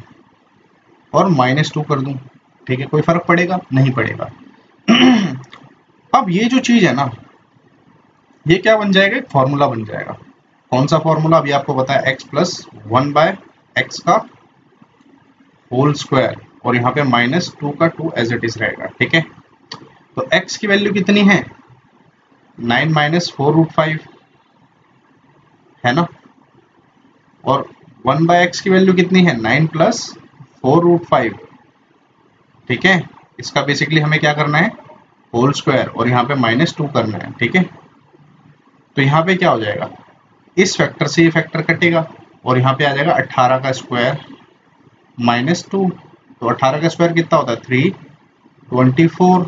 Speaker 1: और -2 कर दूं, ठीक है, कोई फर्क पड़ेगा, नहीं पड़ेगा। अब ये जो चीज़ है ना, ये क्या बन जाएगा, एक फॉर्मूला बन जाएगा। कौन सा फॉर्मूला, अभी आपको पता है, x + 1/x का होल स्क्वायर, और यहाँ पे -2 का 2 एज इट इज रहेगा। ठीक है, तो x की वैल्यू कितनी है, 9 - 4√5 है ना, और 1/x की वैल्यू कितनी है, 9 + 4√5। ठीक है, इसका बेसिकली हमें क्या करना है, होल स्क्वायर, और यहाँ पे -2 करना है। ठीक है, तो यहाँ पे क्या हो जाएगा, इस फैक्टर से ये फैक्टर कटेगा और यहाँ पे आ जाएगा 18 का स्क्वायर -2, तो 18 का स्क्वायर कितना होता है, 324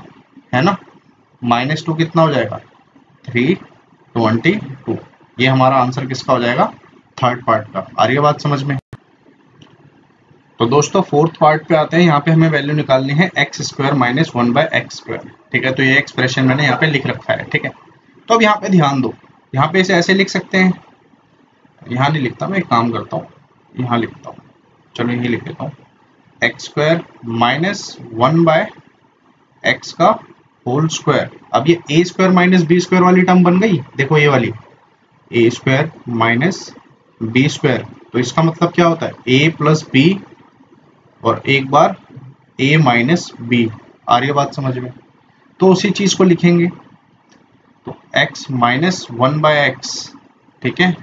Speaker 1: है ना, -2 कितना हो जाएगा, 322। ये हमारा आंसर किसका हो जाएगा, थर्ड पार्ट का। आ रही है बात समझ में। तो दोस्तों फोर्थ पार्ट पे आते हैं, यहाँ पे हमें वैल्यू निकालनी है x² - 1/x²। ठीक है, तो ये एक्सप्रेशन मैंने यहाँ पे लिख रखा है। ठीक है, तो अब यहाँ पे ध्यान दो, यहाँ पे इसे ऐसे लिख सकते हैं, यहाँ नहीं लिखता, मैं एक काम करता हूँ, यहाँ लिखता हूँ, चलो यही लिख देता हूँ, x² - 1/x का होल स्क्वायर। अब ये a² - b² वाली टर्म बन गई, देखो ये वाली a² - b², तो इसका मतलब क्या होता है, a + b और एक बार a - b। आ रही है बात समझ में, तो उसी चीज को लिखेंगे, तो x - 1/x। ठीक है,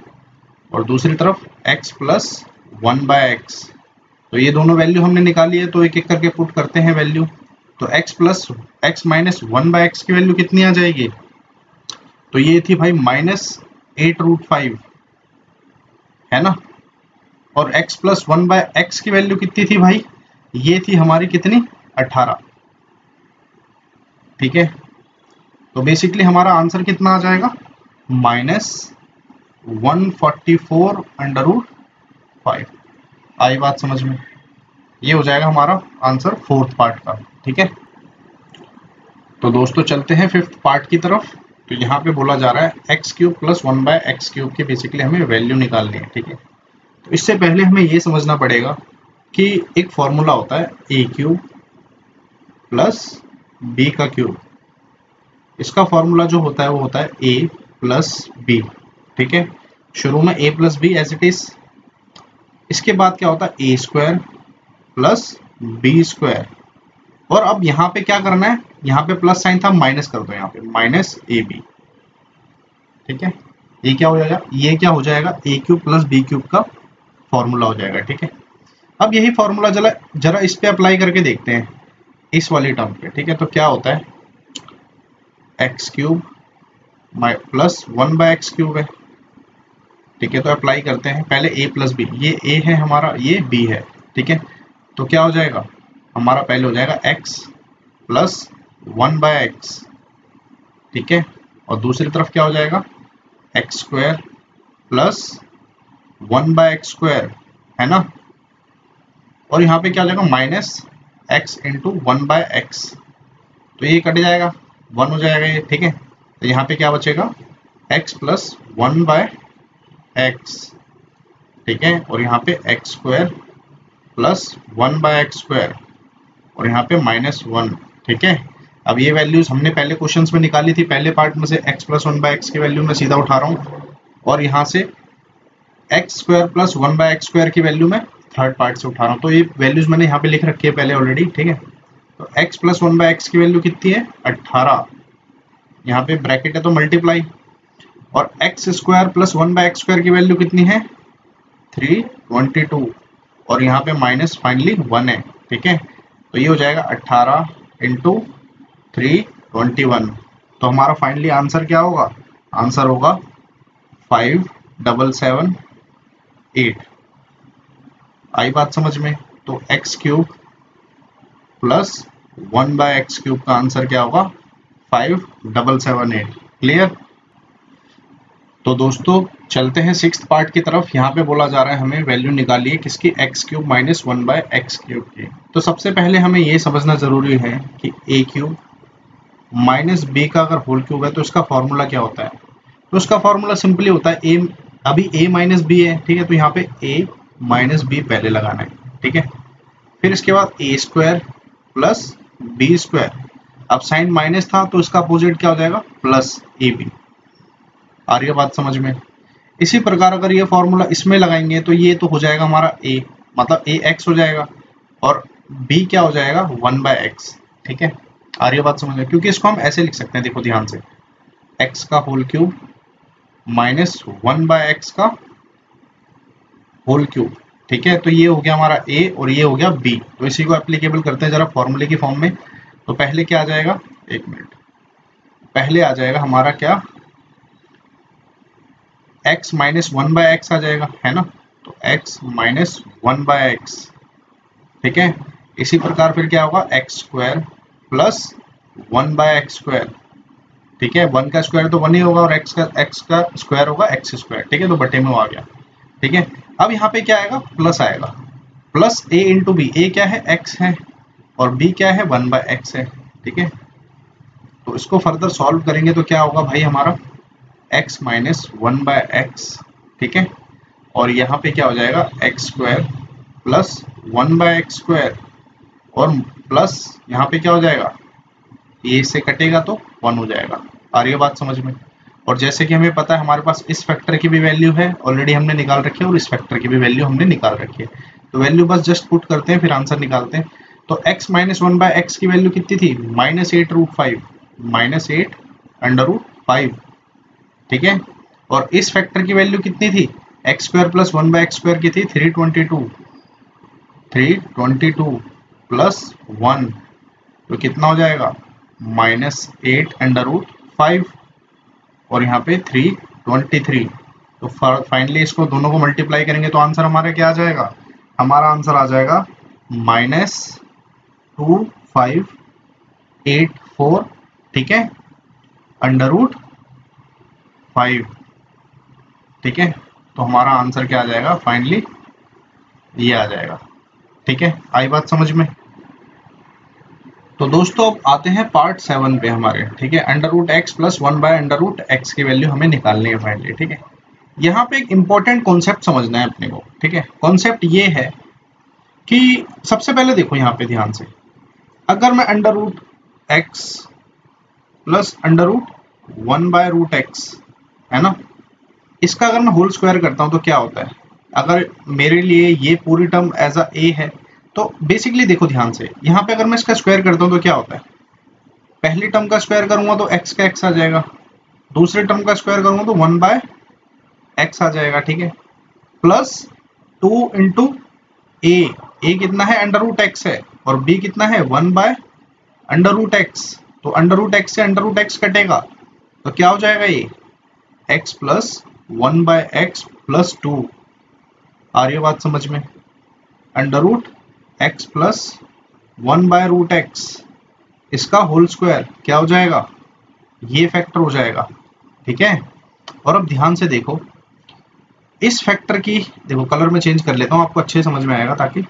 Speaker 1: और दूसरी तरफ x + 1/x, तो ये दोनों वैल्यू हमने निकाली है, तो एक एक करके पुट करते हैं वैल्यू। तो x - 1/x की वैल्यू कितनी आ जाएगी, तो ये थी भाई -8√5 है ना, और x + 1/x की वैल्यू कितनी थी भाई, ये थी हमारी कितनी, 18। ठीक है, तो बेसिकली हमारा आंसर कितना आ जाएगा, -144√5। आई बात समझ में, ये हो जाएगा हमारा आंसर फोर्थ पार्ट का। ठीक है, तो दोस्तों चलते हैं फिफ्थ पार्ट की तरफ। तो यहाँ पे बोला जा रहा है x³ + 1/x³ की बेसिकली हमें वैल्यू निकालनी है। ठीक है, तो इससे पहले हमें ये समझना पड़ेगा कि एक फॉर्मूला होता है a³ + b का क्यूब। इसका फॉर्मूला जो होता है वो होता है a + b। ठीक है, शुरू में a + b as it is, इसके बाद क्या होता है a² + b², और अब यहाँ पे क्या करना है, यहाँ पे प्लस साइन था, माइनस कर दो, यहाँ पे -ab। ठीक है, ये क्या हो जाएगा, ये क्या हो जाएगा, a³ + b³ का फॉर्मूला हो जाएगा। ठीक है, अब यही फॉर्मूला जरा इस पे अप्लाई करके देखते हैं, इस वाली टर्म पे, ठीक है। तो क्या होता है, एक्स क्यूब प्लस 1/x³ है, ठीक है। तो अप्लाई करते हैं पहले a प्लस बी, ये a है हमारा, ये b है, ठीक है। तो क्या हो जाएगा हमारा, पहले हो जाएगा x प्लस 1/x, ठीक है। और दूसरी तरफ क्या हो जाएगा, x² प्लस 1/x², है ना। और यहाँ पे क्या हो जाएगा, माइनस x इंटू 1/x, तो ये कट जाएगा, 1 हो जाएगा ये, ठीक है। तो यहाँ पे क्या बचेगा, x प्लस 1/x, ठीक है। और यहाँ पे x² प्लस 1/x², और यहाँ पे -1, ठीक है। अब ये वैल्यूज हमने पहले क्वेश्चंस में निकाली थी, पहले पार्ट में से x प्लस 1/x की वैल्यू मैं सीधा उठा रहा हूँ, और यहाँ से x² प्लस 1/x² की वैल्यू मैं थर्ड पार्ट से उठा रहा हूँ। तो ये वैल्यूज मैंने यहाँ पे लिख रखी है पहले ऑलरेडी, ठीक है। तो x प्लस 1/x की वैल्यू कितनी है, 18, यहाँ पे ब्रैकेट है तो मल्टीप्लाई, और x² प्लस 1/x² की वैल्यू कितनी है, 322, और यहाँ पे माइनस फाइनली 1 है, ठीक है। तो ये हो जाएगा 18 इंटू 321। तो हमारा फाइनली आंसर क्या होगा, आंसर होगा 5778। आई बात समझ में। तो x³ प्लस 1/x³ का आंसर क्या होगा, 5778। क्लियर। तो दोस्तों चलते हैं सिक्स्थ पार्ट की तरफ। यहाँ पे बोला जा रहा है हमें वैल्यू निकालिए किसकी, x³ माइनस 1/x³ की। तो सबसे पहले हमें ये समझना जरूरी है कि a³ माइनस b का अगर होल क्यूब है तो इसका फॉर्मूला क्या होता है। तो उसका फॉर्मूला सिंपली होता है a, अभी a माइनस b है, ठीक है। तो यहाँ पे a माइनस b पहले लगाना है, ठीक है। फिर इसके बाद a² प्लस b², अब साइन माइनस था तो इसका अपोजिट क्या हो जाएगा, प्लस ab। आ रही है बात समझ में। इसी प्रकार अगर ये फॉर्मूला इसमें लगाएंगे तो ये तो हो जाएगा हमारा a, मतलब ax हो जाएगा, और b क्या हो जाएगा, 1/x, ठीक है। आ रही है बात समझ में, क्योंकि इसको हम ऐसे लिख सकते हैं, देखो ध्यान से, x का होल क्यूब माइनस 1/x का होल क्यूब, ठीक है। तो ये हो गया हमारा a और ये हो गया b। तो इसी को एप्लीकेबल करते हैं जरा फॉर्मूले की फॉर्म में। तो पहले क्या आ जाएगा, एक मिनट, पहले आ जाएगा हमारा क्या, x माइनस 1/x आ जाएगा, है ना। तो x माइनस 1/x, ठीक है। इसी प्रकार फिर क्या होगा, x² प्लस 1/x², ठीक है। 1 का स्क्वायर तो 1 ही होगा, और x का स्क्वायर होगा x², ठीक है। तो बटे में वो आ गया, ठीक है। अब यहाँ पे क्या आएगा, प्लस आएगा, plus a into B, a क्या है, x है, और b क्या है, 1/x है, ठीक है। तो इसको फर्दर सॉल्व करेंगे तो क्या होगा भाई हमारा, x माइनस 1/x, ठीक है। और यहाँ पे क्या हो जाएगा, x² प्लस 1/x², और प्लस यहाँ पे क्या हो जाएगा, ये से कटेगा तो 1 हो जाएगा। आ रही है बात समझ में। और जैसे कि हमें पता है हमारे पास इस फैक्टर की भी वैल्यू है ऑलरेडी हमने निकाल रखी है, और इस फैक्टर की भी वैल्यू हमने निकाल रखी है। तो वैल्यू बस जस्ट पुट करते हैं, फिर आंसर निकालते हैं। तो x माइनस 1/x की वैल्यू कितनी थी, -8√5, -8√5, ठीक है। और इस फैक्टर की वैल्यू कितनी थी, x² प्लस 1/x² की थी 322 प्लस 1, तो कितना हो जाएगा, -8√5, और यहाँ पे 323। तो फाइनली इसको दोनों को मल्टीप्लाई करेंगे तो आंसर हमारा क्या आ जाएगा, हमारा आंसर आ जाएगा -2584, ठीक है, √5, ठीक है। तो हमारा आंसर क्या आ जाएगा, फाइनली ये आ जाएगा, ठीक है। आई बात समझ में। तो दोस्तों अब आते हैं पार्ट 7 पे हमारे, ठीक है। √x प्लस 1/√x की वैल्यू हमें निकालनी है फाइनली, ठीक है। यहाँ पे एक इंपॉर्टेंट कॉन्सेप्ट समझना है अपने को, ठीक है। कॉन्सेप्ट ये है कि सबसे पहले देखो यहाँ पे ध्यान से, अगर मैं √x प्लस √1/√x, है ना, इसका अगर मैं होल स्क्वायर करता हूँ तो क्या होता है, अगर मेरे लिए ये पूरी टर्म एज अ a है, तो बेसिकली देखो ध्यान से, यहाँ पे अगर मैं इसका स्क्वायर करता हूँ तो क्या होता है, पहली टर्म का स्क्वायर करूंगा तो x का x आ जाएगा, दूसरे टर्म का स्क्वायर करूंगा तो 1/x आ जाएगा, ठीक है, प्लस 2 इंटू a, ए कितना है अंडर रूट एक्स है और बी कितना है 1 बाय अंडर रूट एक्स। तो अंडर रूट एक्स से अंडर रूट एक्स कटेगा तो क्या हो जाएगा ये X plus 1 by x plus 2। आ रही है बात समझ में? Under root x plus 1 by root X इसका होल स्क्वायर क्या हो जाएगा, ये फैक्टर हो जाएगा। ठीक है, और अब ध्यान से देखो इस फैक्टर की, देखो कलर में चेंज कर लेता हूं आपको अच्छे समझ में आएगा। ताकि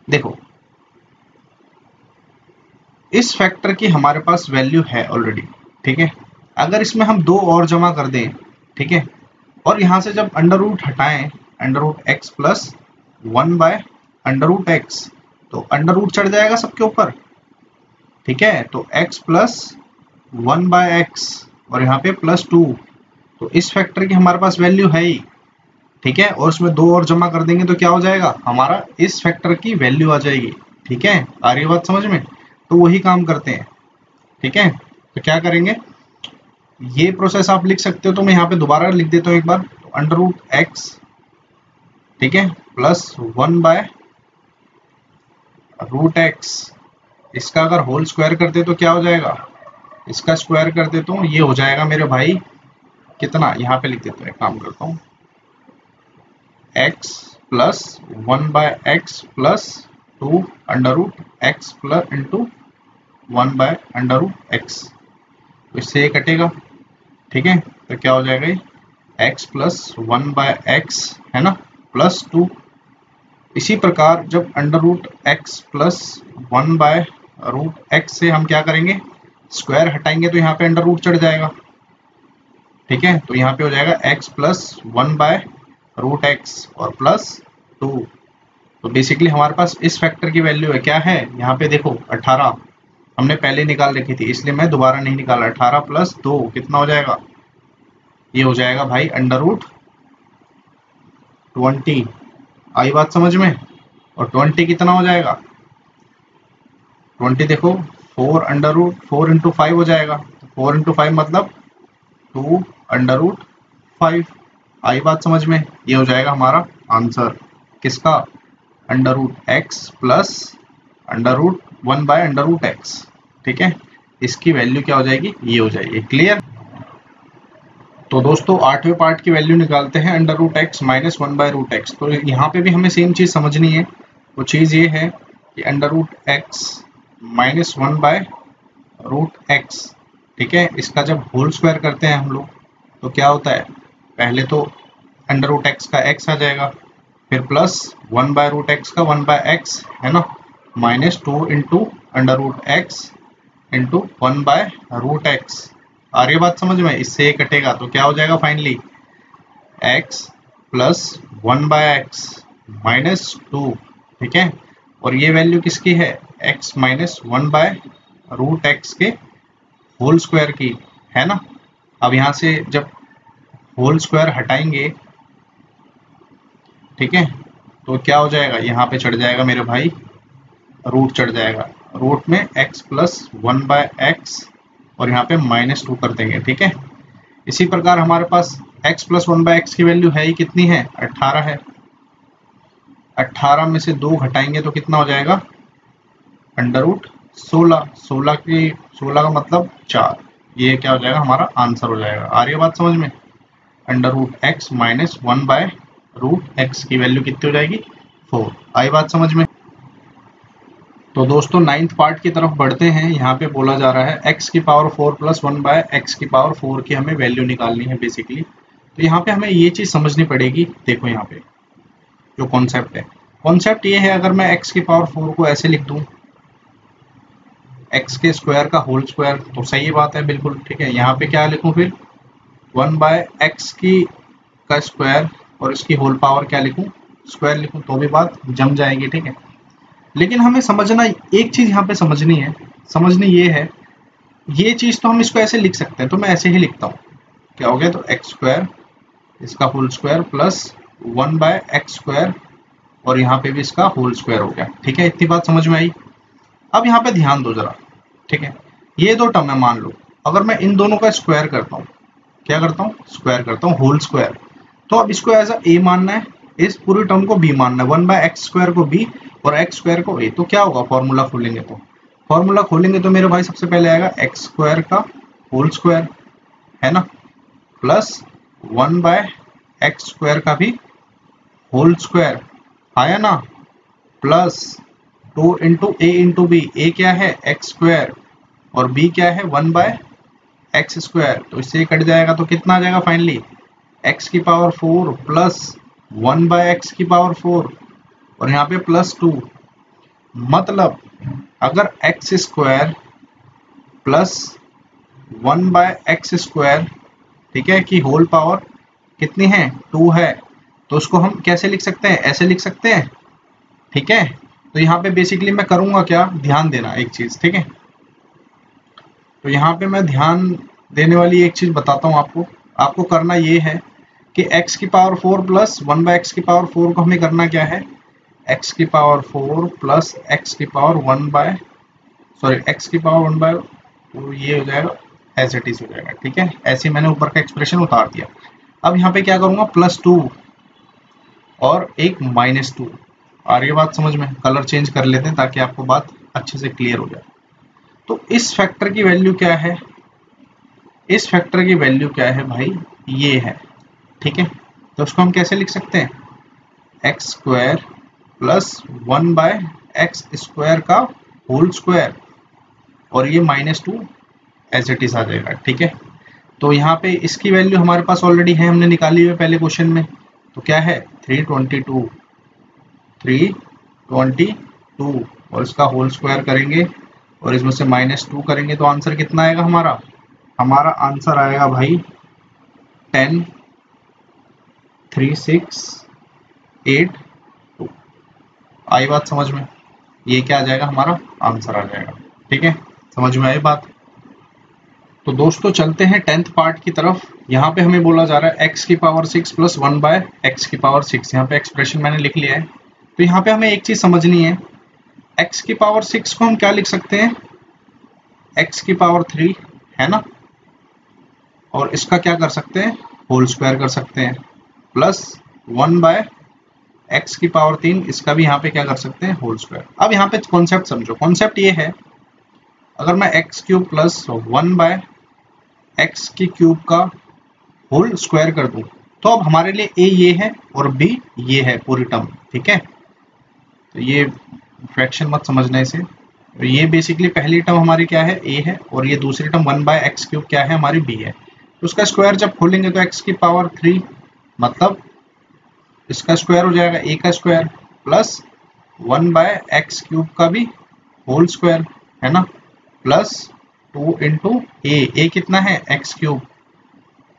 Speaker 1: देखो इस फैक्टर की हमारे पास वैल्यू है ऑलरेडी। ठीक है, अगर इसमें हम 2 और जमा कर दें, ठीक है, और यहां से जब अंडर रूट हटाएं, under root x plus 1 by under root x, तो अंडर रूट चढ़ जाएगा सबके ऊपर। ठीक है, तो x प्लस 1 बाय एक्स और यहाँ पे प्लस 2, तो इस फैक्टर की हमारे पास वैल्यू है ही। ठीक है, और उसमें 2 और जमा कर देंगे तो क्या हो जाएगा, हमारा इस फैक्टर की वैल्यू आ जाएगी। ठीक है, आ रही है बात समझ में? तो वही काम करते हैं। ठीक है, तो क्या करेंगे, ये प्रोसेस आप लिख सकते हो, तो मैं यहाँ पे दोबारा लिख देता हूँ एक बार। तो अंडर रूट एक्स, ठीक है, प्लस 1 बाय रूट एक्स, इसका अगर होल स्क्वायर करते तो क्या हो जाएगा, इसका स्क्वायर करते तो ये हो जाएगा मेरे भाई कितना, यहाँ पे लिख देता हूँ, एक काम करता हूँ, x plus 1 by x plus 2 under root x plus into 1 by under root x. तो इससे ये कटेगा। ठीक है, तो क्या हो जाएगा ये x प्लस 1 बाय एक्स है ना प्लस 2। इसी प्रकार जब under root x plus 1 by root x से हम क्या करेंगे, स्क्वायर हटाएंगे तो यहाँ पे अंडर रूट चढ़ जाएगा। ठीक है, तो यहाँ पे हो जाएगा x plus 1 by root x और प्लस 2। तो बेसिकली हमारे पास इस फैक्टर की वैल्यू है, क्या है यहाँ पे देखो 18 हमने पहले निकाल रखी थी, इसलिए मैं दोबारा नहीं निकाला। 18 प्लस 2 कितना हो जाएगा, ये हो जाएगा भाई अंडर रूट 20। आई बात समझ में? और 20 कितना हो जाएगा, 20 देखो 4 अंडर रूट 4 इंटू 5 हो जाएगा। 4 इंटू 5 मतलब 2 अंडर रूट 5। आई बात समझ में? ये हो जाएगा हमारा आंसर किसका, under root x plus under root 1 by under root x. ठीक है, इसकी वैल्यू क्या हो जाएगी, ये हो जाएगी। क्लियर? तो दोस्तों 8वें पार्ट की वैल्यू निकालते हैं, under root x minus 1 by root x. तो यहाँ पे भी हमें सेम चीज़ समझनी है। वो चीज़ ये है कि under root x minus 1 by root x, ठीक है, इसका जब होल स्क्वायर करते हैं हम लोग तो क्या होता है, पहले तो अंडर रूट एक्स का एक्स आ जाएगा, फिर प्लस 1 बाय रूट एक्स का 1 बाय एक्स है ना, minus 2 into under root x into 1 by root x. आ रही बात समझ में? इससे ये कटेगा तो क्या हो जाएगा finally, x plus 1 by x minus 2। ठीक है, और ये वैल्यू किसकी है, x minus 1 by root x के होल स्क्वायर की है ना। अब यहाँ से जब होल स्क्वायर हटाएंगे, ठीक है, तो क्या हो जाएगा, यहाँ पे चढ़ जाएगा मेरे भाई रूट चढ़ जाएगा, रूट में x प्लस 1 बाय एक्स और यहाँ पे माइनस 2 कर देंगे। ठीक है, इसी प्रकार हमारे पास x प्लस 1 बाय एक्स की वैल्यू है ही कितनी है, 18 है। 18 में से 2 घटाएंगे तो कितना हो जाएगा, अंडर रूट 16। 16 का मतलब 4। ये क्या हो जाएगा, हमारा आंसर हो जाएगा। आ रही है बात समझ में? Under root x minus 1 by root x की वैल्यू कितनी हो जाएगी, 4। आई बात समझ में? तो दोस्तों 9th पार्ट की तरफ बढ़ते हैं। यहाँ पे बोला जा रहा है x की पावर 4 प्लस 1 बाय एक्स की पावर 4 की हमें वैल्यू निकालनी है बेसिकली। तो यहाँ पे हमें ये चीज़ समझनी पड़ेगी। देखो यहाँ पे जो कॉन्सेप्ट है, कॉन्सेप्ट ये है, अगर मैं x की पावर 4 को ऐसे लिख दूँ, x के स्क्वायर का होल स्क्वायर, तो सही बात है बिल्कुल। ठीक है, यहाँ पे क्या लिखूँ फिर, 1 बाय एक्स की का स्क्वायर और इसकी होल पावर क्या लिखूँ, स्क्वायर लिखूँ, तो भी बात जम जाएगी। ठीक है, लेकिन हमें समझना एक चीज़ यहाँ पे समझनी है, समझनी ये है, ये चीज़ तो हम इसको ऐसे लिख सकते हैं, तो मैं ऐसे ही लिखता हूँ। क्या हो गया, तो एक्स स्क्वायर इसका whole square plus 1 by x square और यहाँ पे भी इसका होल स्क्वायर हो गया। ठीक है, इतनी बात समझ में आई। अब यहाँ पे ध्यान दो जरा। ठीक है, ये 2 टर्म है, मान लो अगर मैं इन दोनों का स्क्वायर करता हूँ, क्या करता हूँ, स्क्वायर करता हूँ, होल स्क्वायर। तो अब इसको एज ए मानना है, इस पूरी टर्म को बी मानना है, 1 बाय एक्स स्क्वायर को बी, और एक्स स्क्वायर को ए, तो क्या होगा फॉर्मूला खोलेंगे तो, फॉर्मूला खोलेंगे तो मेरे भाई सबसे पहले आएगा एक्स स्क्वायर का होल स्क्वायर है ना, प्लस 1 बाय एक्स स्क्वायर का भी होल स्क्वायर आया ना, प्लस 2 इंटू ए इंटू बी, ए क्या है एक्स स्क्वायर और बी क्या है 1 बाय एक्स स्क्वायर, तो इससे कट जाएगा तो कितना आ जाएगा फाइनली एक्स की पावर 4 प्लस 1 बाय एक्स की पावर 4 और यहाँ पे प्लस 2, मतलब अगर x square plus 1 by x square, ठीक है, कि होल पावर कितनी है 2 है, तो उसको हम कैसे लिख सकते हैं, ऐसे लिख सकते हैं, ठीक है। तो यहाँ पे बेसिकली मैं करूँगा क्या, ध्यान देना एक चीज़, ठीक है। तो यहाँ पे मैं ध्यान देने वाली एक चीज़ बताता हूँ आपको, आपको करना ये है कि x की पावर 4 प्लस 1 बाय एक्स की पावर 4 को हमें करना क्या है, x की पावर 4 प्लस एक्स की पावर 1 बाय, सॉरी x की पावर 1 बाय, तो ये हो जाएगा एज इट इज हो जाएगा, ठीक है। ऐसे मैंने ऊपर का एक्सप्रेशन उतार दिया। अब यहाँ पे क्या करूँगा, प्लस 2 और एक माइनस 2, और ये बात समझ में, कलर चेंज कर लेते हैं ताकि आपको बात अच्छे से क्लियर हो जाए। तो इस फैक्टर की वैल्यू क्या है, इस फैक्टर की वैल्यू क्या है भाई, ये है, ठीक है। तो उसको हम कैसे लिख सकते हैं, x square plus 1 by x square का होल स्क्वायर और ये माइनस 2 एज इट इज आ जाएगा, ठीक है। तो यहाँ पे इसकी वैल्यू हमारे पास ऑलरेडी है, हमने निकाली हुई है पहले क्वेश्चन में, तो क्या है 322 और इसका होल स्क्वायर करेंगे और इसमें से माइनस 2 करेंगे तो आंसर कितना आएगा हमारा, हमारा आंसर आएगा भाई 10 3 6 8 2। आई बात समझ में, ये क्या आ जाएगा हमारा आंसर आ जाएगा, ठीक है, समझ में आई बात। तो दोस्तों चलते हैं 10th पार्ट की तरफ। यहाँ पे हमें बोला जा रहा है x की पावर 6 प्लस 1 बाय एक्स की पावर 6, यहाँ पे एक्सप्रेशन मैंने लिख लिया है। तो यहाँ पे हमें एक चीज समझनी है, x की पावर 6 को हम क्या लिख सकते हैं, x की पावर 3 है ना, और इसका क्या कर सकते हैं, होल स्क्वायर कर सकते हैं, प्लस 1 बाय एक्स की पावर 3, इसका भी यहाँ पे क्या कर सकते हैं, होल स्क्वायर। अब यहाँ पे कॉन्सेप्ट समझो, कॉन्सेप्ट ये है, अगर मैं x cube plus 1 by x की क्यूब का होल स्क्वायर कर दूं, तो अब हमारे लिए a ये है और b ये है पूरी टर्म, ठीक है। तो ये फ्रैक्शन मत समझना इसे, तो ये बेसिकली पहली टर्म हमारी क्या है, a है, और ये दूसरी टर्म 1 बाय एक्स क्यूब क्या है हमारी b है। तो उसका स्क्वायर जब खोलेंगे तो x की पावर 3, मतलब इसका स्क्वायर हो जाएगा a का square plus 1 by x cube का भी होल स्क्वायर है ना, प्लस 2 इंटू ए कितना है एक्स क्यूब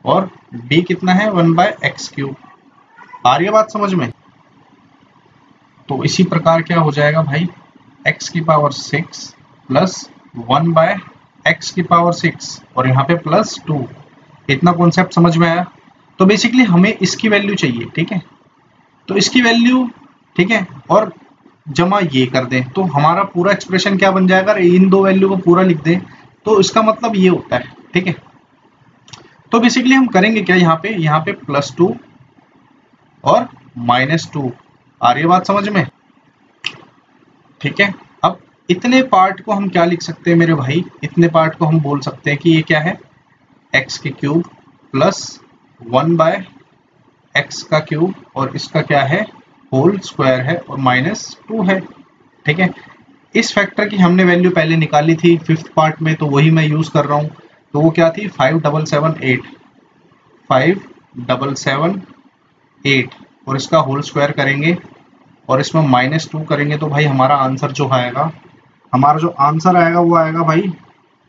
Speaker 1: और b कितना है 1 बाय एक्स क्यूब। आ रही है बात समझ में। तो इसी प्रकार क्या हो जाएगा भाई, x की पावर 6 प्लस 1 बाय एक्स की पावर 6 और यहाँ पे प्लस 2, इतना कॉन्सेप्ट समझ में आया। तो बेसिकली हमें इसकी वैल्यू चाहिए, ठीक है, तो इसकी वैल्यू, ठीक है, और जमा ये कर दें तो हमारा पूरा एक्सप्रेशन क्या बन जाएगा, इन दो वैल्यू को पूरा लिख दें तो इसका मतलब ये होता है, ठीक है। तो बेसिकली हम करेंगे क्या, यहाँ पे प्लस 2 और माइनस 2, आ रही है बात समझ में, ठीक है। अब इतने पार्ट को हम क्या लिख सकते हैं मेरे भाई, इतने पार्ट को हम बोल सकते हैं कि ये क्या है, एक्स की क्यूब प्लस 1 बाय एक्स का क्यूब और इसका क्या है, होल स्क्वायर है और माइनस 2 है, ठीक है। इस फैक्टर की हमने वैल्यू पहले निकाली थी 5th पार्ट में, तो वही मैं यूज कर रहा हूँ। तो वो क्या थी, 5778 और इसका होल स्क्वायर करेंगे और इसमें माइनस 2 करेंगे तो भाई हमारा आंसर जो आएगा, हमारा जो आंसर आएगा वो आएगा भाई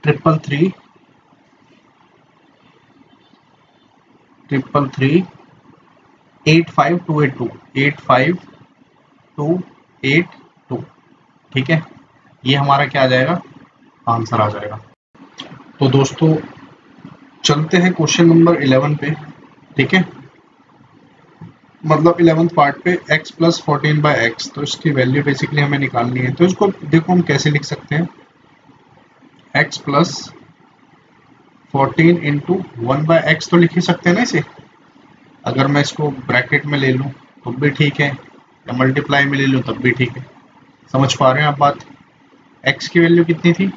Speaker 1: 85282, ठीक है। ये हमारा क्या आ जाएगा, आंसर आ जाएगा। तो दोस्तों चलते हैं क्वेश्चन नंबर 11 पे, ठीक है, मतलब 11th पार्ट पे x प्लस 14 बाय एक्स, तो इसकी वैल्यू बेसिकली हमें निकालनी है। तो इसको देखो हम कैसे लिख सकते हैं, x plus 14 into 1 by x, तो लिख ही सकते हैं ना इसे। अगर मैं इसको ब्रैकेट में ले लूँ तब भी ठीक है, या मल्टीप्लाई में ले लूँ तब भी ठीक है, समझ पा रहे हैं आप बात? x की वैल्यू कितनी थी?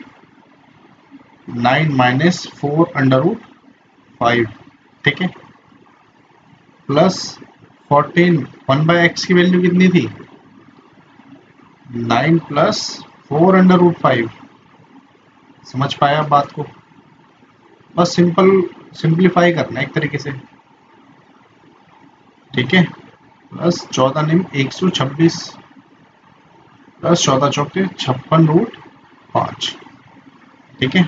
Speaker 1: 9 माइनस 4 अंडर रूट 5, ठीक है, प्लस 14, 1 बाय एक्स की वैल्यू कितनी थी? 9 प्लस 4 अंडर रूट 5। समझ पाया आप बात को? बस सिंप्लीफाई करना है एक तरीके से, ठीक है। प्लस 14 निम 126 प्लस 14 चौके 56 रूट 5, ठीक है।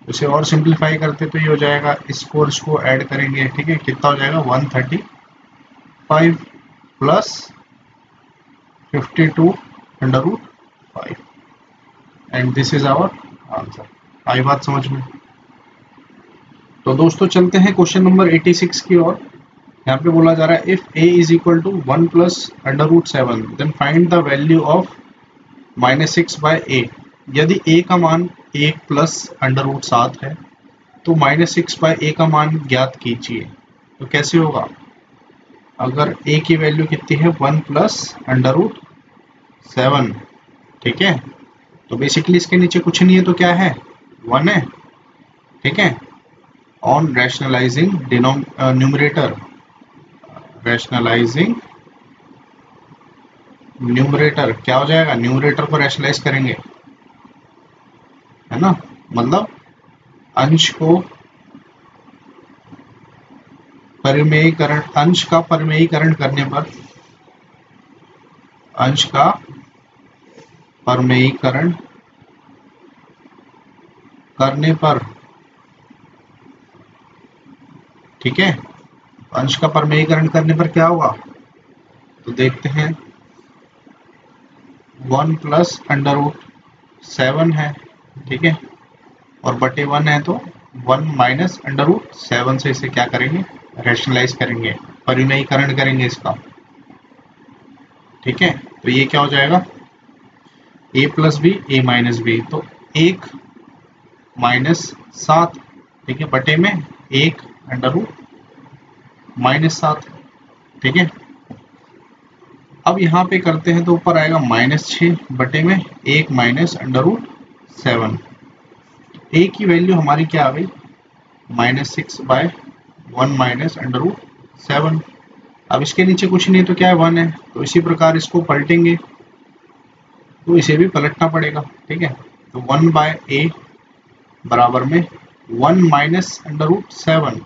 Speaker 1: इसे और सिंप्लीफाई करते तो ये हो जाएगा, इसको ऐड करेंगे, ठीक है, कितना हो जाएगा? 135 plus 52 under root 5 and this is our answer. आई बात समझ में? तो दोस्तों चलते हैं क्वेश्चन नंबर 86 की ओर। यहाँ पे बोला जा रहा है if a is equal to 1 plus under root 7 then find the value of -6 by a। यदि a का मान 1 प्लस अंडर रूट 7 है तो -6 बाय a का मान ज्ञात कीजिए। तो कैसे होगा? अगर a की वैल्यू कितनी है? 1 प्लस अंडर रूट 7, ठीक है, तो बेसिकली इसके नीचे कुछ नहीं है तो क्या है? 1 है, ठीक है। On rationalising numerator, rationalising numerator क्या हो जाएगा? न्यूमरेटर को रैशनलाइज करेंगे, है ना, मतलब अंश को परिमेयीकरण, अंश का परिमेयीकरण करने पर, अंश का परिमेयीकरण करने पर, ठीक है, अंश का परिमेयीकरण करने पर क्या होगा? तो देखते हैं, 1 प्लस अंडर रूट 7 है, ठीक है, और बटे 1 है तो 1 माइनस अंडर रूट 7 से इसे क्या करेंगे? रैशनलाइज करेंगे, परिमेयीकरण करेंगे इसका, ठीक है। तो ये क्या हो जाएगा? a plus b a minus b, तो 1 माइनस 7, ठीक है, बटे में 1 अंडर रूट -7, ठीक है। अब यहाँ पे करते हैं तो ऊपर आएगा -6 बटे में 1 माइनस अंडर रूट 7। a की वैल्यू हमारी क्या आ गई? -6 बाय 1 माइनस अंडर रूट 7। अब इसके नीचे कुछ नहीं तो क्या है? 1 है, तो इसी प्रकार इसको पलटेंगे तो इसे भी पलटना पड़ेगा, ठीक है। तो 1 बाय a बराबर में 1 माइनस अंडर रूट 7,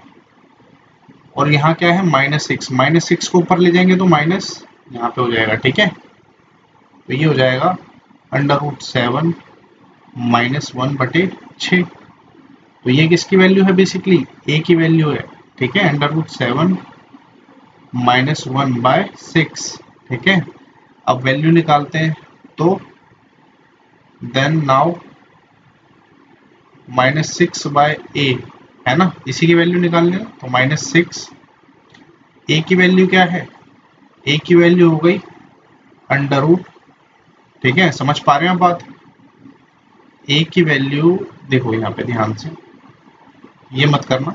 Speaker 1: और यहाँ क्या है? -6 को ऊपर ले जाएंगे तो माइनस यहाँ पे हो जाएगा, ठीक है। तो ये हो जाएगा अंडर रूट 7 -1 बटे 6। तो ये किसकी वैल्यू है? बेसिकली a की वैल्यू है, ठीक है, अंडर रूट 7 -1 बाय 6, ठीक है। अब वैल्यू निकालते हैं तो देन नाउ -6 बाय a, है ना, इसी की वैल्यू निकालनी है, तो -6, a की वैल्यू क्या है? a की वैल्यू हो गई अंडर रूट, ठीक है, समझ पा रहे हैं आप बात? a की वैल्यू देखो यहाँ पे ध्यान से, ये मत करना,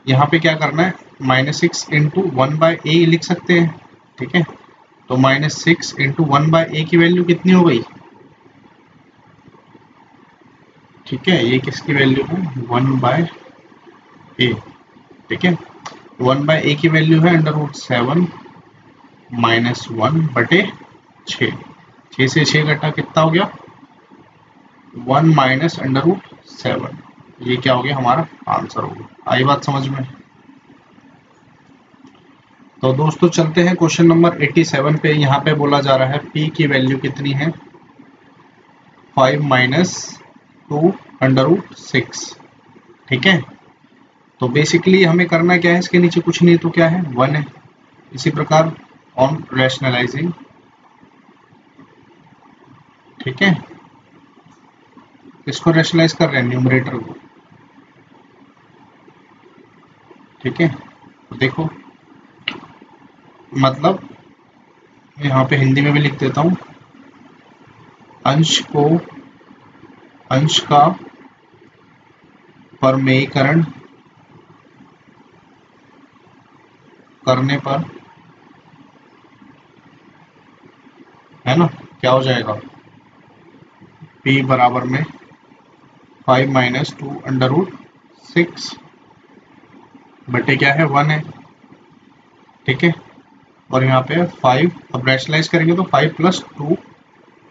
Speaker 1: यहाँ पे क्या करना है? -6 इंटू 1 बाय ए लिख सकते हैं, ठीक है। तो -6 इंटू 1 बाय ए की वैल्यू कितनी हो गई? ठीक है, ये किसकी वैल्यू है? 1 बाय ए, ठीक है। 1 बाय ए की वैल्यू है अंडर रूट 7 -1 बटे 6। 6 से 6 घटा कितना हो गया? 1 माइनस अंडर रूट 7। ये क्या हो गया? हमारा आंसर हो गया। आई बात समझ में? तो दोस्तों चलते हैं क्वेश्चन नंबर 87 पे। यहाँ पे बोला जा रहा है p की वैल्यू कितनी है? 5 माइनस 2 अंडर रूट 6, ठीक है। तो बेसिकली हमें करना क्या है? इसके नीचे कुछ नहीं तो क्या है? 1 है। इसी प्रकार ऑन रैशनलाइजिंग, ठीक है, इसको रैशनलाइज कर रहे हैं न्यूमरेटर को, ठीक है। तो देखो, मतलब यहाँ पे हिंदी में भी लिख देता हूँ, अंश का परमेयीकरण करने पर, है ना, क्या हो जाएगा, p बराबर में 5 माइनस 2 अंडर रूट 6 बटे क्या है 1 है, ठीक है। और यहाँ पे 5, अब रैशनलाइज करेंगे तो 5 प्लस 2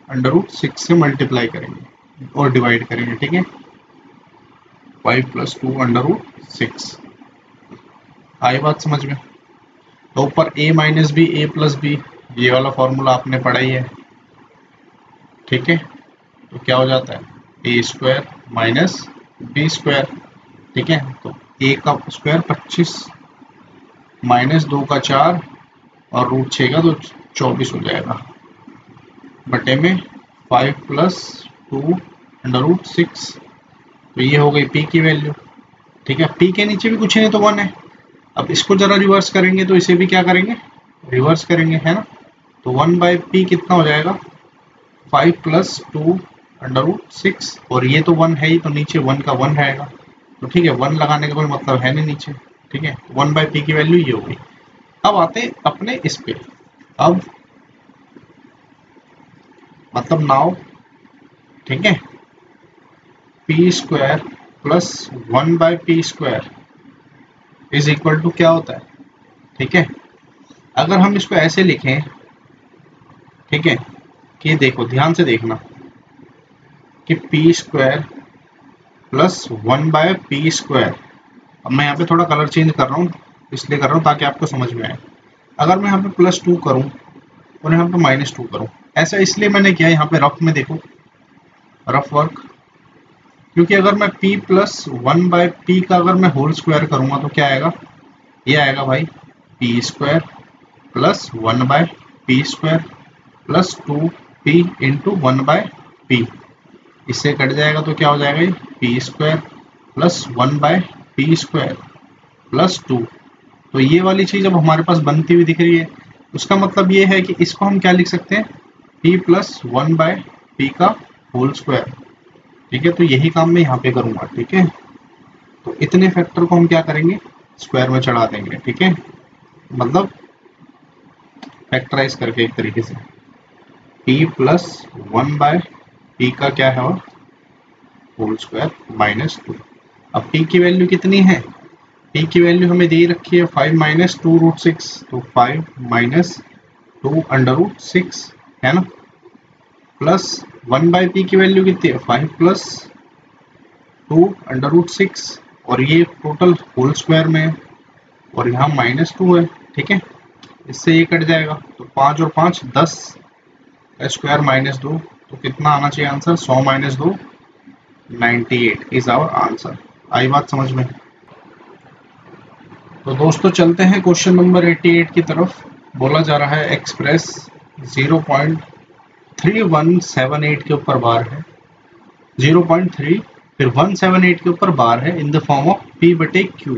Speaker 1: अंडर रूट 6 से मल्टीप्लाई करेंगे और डिवाइड करेंगे, ठीक है। 5 प्लस 2 अंडर रूट 6, आई बात समझ में। तो ऊपर a minus B A plus b, ये वाला फॉर्मूला आपने पढ़ा ही है, ठीक है। तो क्या हो जाता है a square minus B square, ठीक है। तो a का स्क्वायर 25 माइनस 2 का 4 और रूट 6 का तो 24 हो जाएगा, बटे में 5 प्लस 2 अंडर रूट 6। तो ये हो गई p की वैल्यू, ठीक है। p के नीचे भी कुछ नहीं तो 1 है। अब इसको जरा रिवर्स करेंगे तो इसे भी क्या करेंगे, रिवर्स करेंगे, है ना। तो 1 बाई पी कितना हो जाएगा, 5 प्लस 2 अंडर रूट 6, और ये तो 1 है ही, तो नीचे 1 का 1 रहेगा, तो ठीक है, 1 लगाने का कोई मतलब है नहीं नीचे, ठीक है। 1 बाई पी की वैल्यू ये हो गई। अब आते हैं अपने इस पे, अब मतलब नाउ, ठीक है, p square plus 1 by p square is equal to क्या होता है, ठीक है। अगर हम इसको ऐसे लिखें, ठीक है, कि देखो ध्यान से देखना कि P square plus 1 by P square, अब मैं यहाँ पे थोड़ा कलर चेंज कर रहा हूँ, इसलिए कर रहा हूँ ताकि आपको समझ में आए। अगर मैं यहाँ पे +2 करूँ और यहाँ पे -2 करूँ, ऐसा इसलिए मैंने किया, यहाँ पे रफ में देखो, रफ वर्क, क्योंकि अगर मैं p प्लस 1 बाय पी का अगर मैं होल स्क्वायर करूँगा तो क्या आएगा, ये आएगा भाई P square plus 1 by P square plus 2p into 1 by P, इससे कट जाएगा तो क्या हो जाएगा, ये P square plus 1 by P square plus 2। तो ये वाली चीज़ अब हमारे पास बनती हुई दिख रही है, उसका मतलब ये है कि इसको हम क्या लिख सकते हैं, p प्लस 1 बाय पी का होल स्क्वायर, ठीक है। तो यही काम मैं यहाँ पे करूँगा, ठीक है। तो इतने फैक्टर को हम क्या करेंगे, स्क्वायर में चढ़ा देंगे, ठीक है, मतलब फैक्टराइज करके एक तरीके से, p प्लस 1 बाय पी का क्या है होल स्क्वायर -2। अब p की वैल्यू कितनी है, p की वैल्यू हमें दे रखी है 5 माइनस 2 रूट 6, तो 5 माइनस 2 अंडर रूट 6 है ना, प्लस 1 बाई पी की वैल्यू कितनी है, 5 प्लस 2 अंडर रूट 6, और ये टोटल होल स्क्वायर में है, और यहाँ -2 है, ठीक है। इससे ये कट जाएगा, तो 5 और 5 10 स्क्वायर -2, तो कितना आना चाहिए answer, 100 minus 2 98 is our answer. आई बात समझ में। तो दोस्तों चलते हैं क्वेश्चन नंबर 88 की तरफ। बोला जा रहा है एक्सप्रेस 0.3178 के ऊपर बार है, 0.3 फिर 178 के ऊपर बार है, in the form of p बटे q,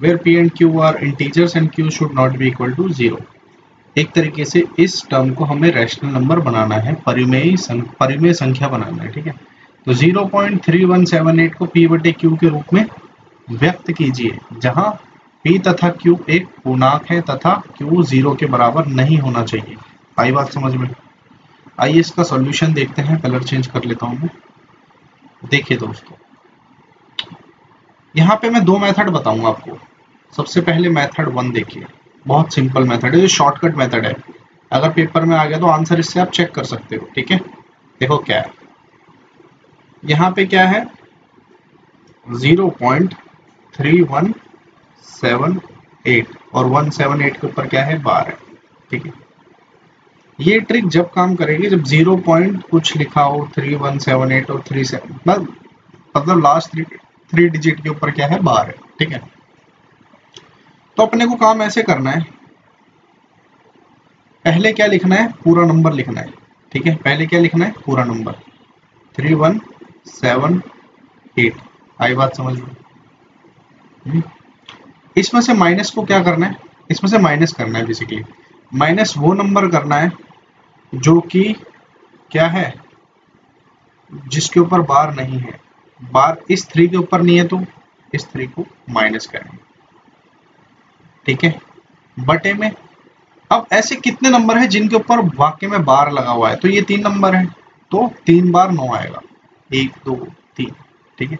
Speaker 1: where p and q are integers and q should not be equal to 0। एक तरीके से इस टर्म को हमें रैशनल नंबर बनाना है, परिमेय संख्या बनाना है, ठीक है। तो 0.3178 को p बटे q के रूप में व्यक्त कीजिए, जहां p तथा q एक पूर्णांक है तथा q 0 के बराबर नहीं होना चाहिए। आई बात समझ में। आइए इसका सॉल्यूशन देखते हैं, कलर चेंज कर लेता हूं मैं। देखिए दोस्तों, यहाँ पे मैं दो मेथड बताऊंगा आपको। सबसे पहले मेथड 1 देखिए, बहुत सिंपल मेथड है, जो शॉर्टकट मेथड है। अगर पेपर में आ गया तो आंसर इससे आप चेक कर सकते हो, ठीक है। देखो क्या है, यहाँ पे क्या है 0.3178 और 178 के ऊपर क्या है बार है, ठीक है। ये ट्रिक जब काम करेगी जब 0 पॉइंट कुछ लिखा हो, 3178 और 37, मतलब लास्ट 3 डिजिट के ऊपर क्या है बार है, ठीक है। तो अपने को काम ऐसे करना है, पहले क्या लिखना है, पूरा नंबर लिखना है, ठीक है। पहले क्या लिखना है, पूरा नंबर 3178। आई बात समझ में। इसमें से माइनस को क्या करना है, इसमें से माइनस करना है, बेसिकली माइनस वो नंबर करना है जो कि क्या है, जिसके ऊपर बार नहीं है। बार इस 3 के ऊपर नहीं है तो इस 3 को माइनस करेंगे, ठीक है, बटे में। अब ऐसे कितने नंबर है जिनके ऊपर वाक्य में बार लगा हुआ है? तो ये 3 नंबर है, तो 3 बार 9 आएगा, 1 2 3, ठीक है।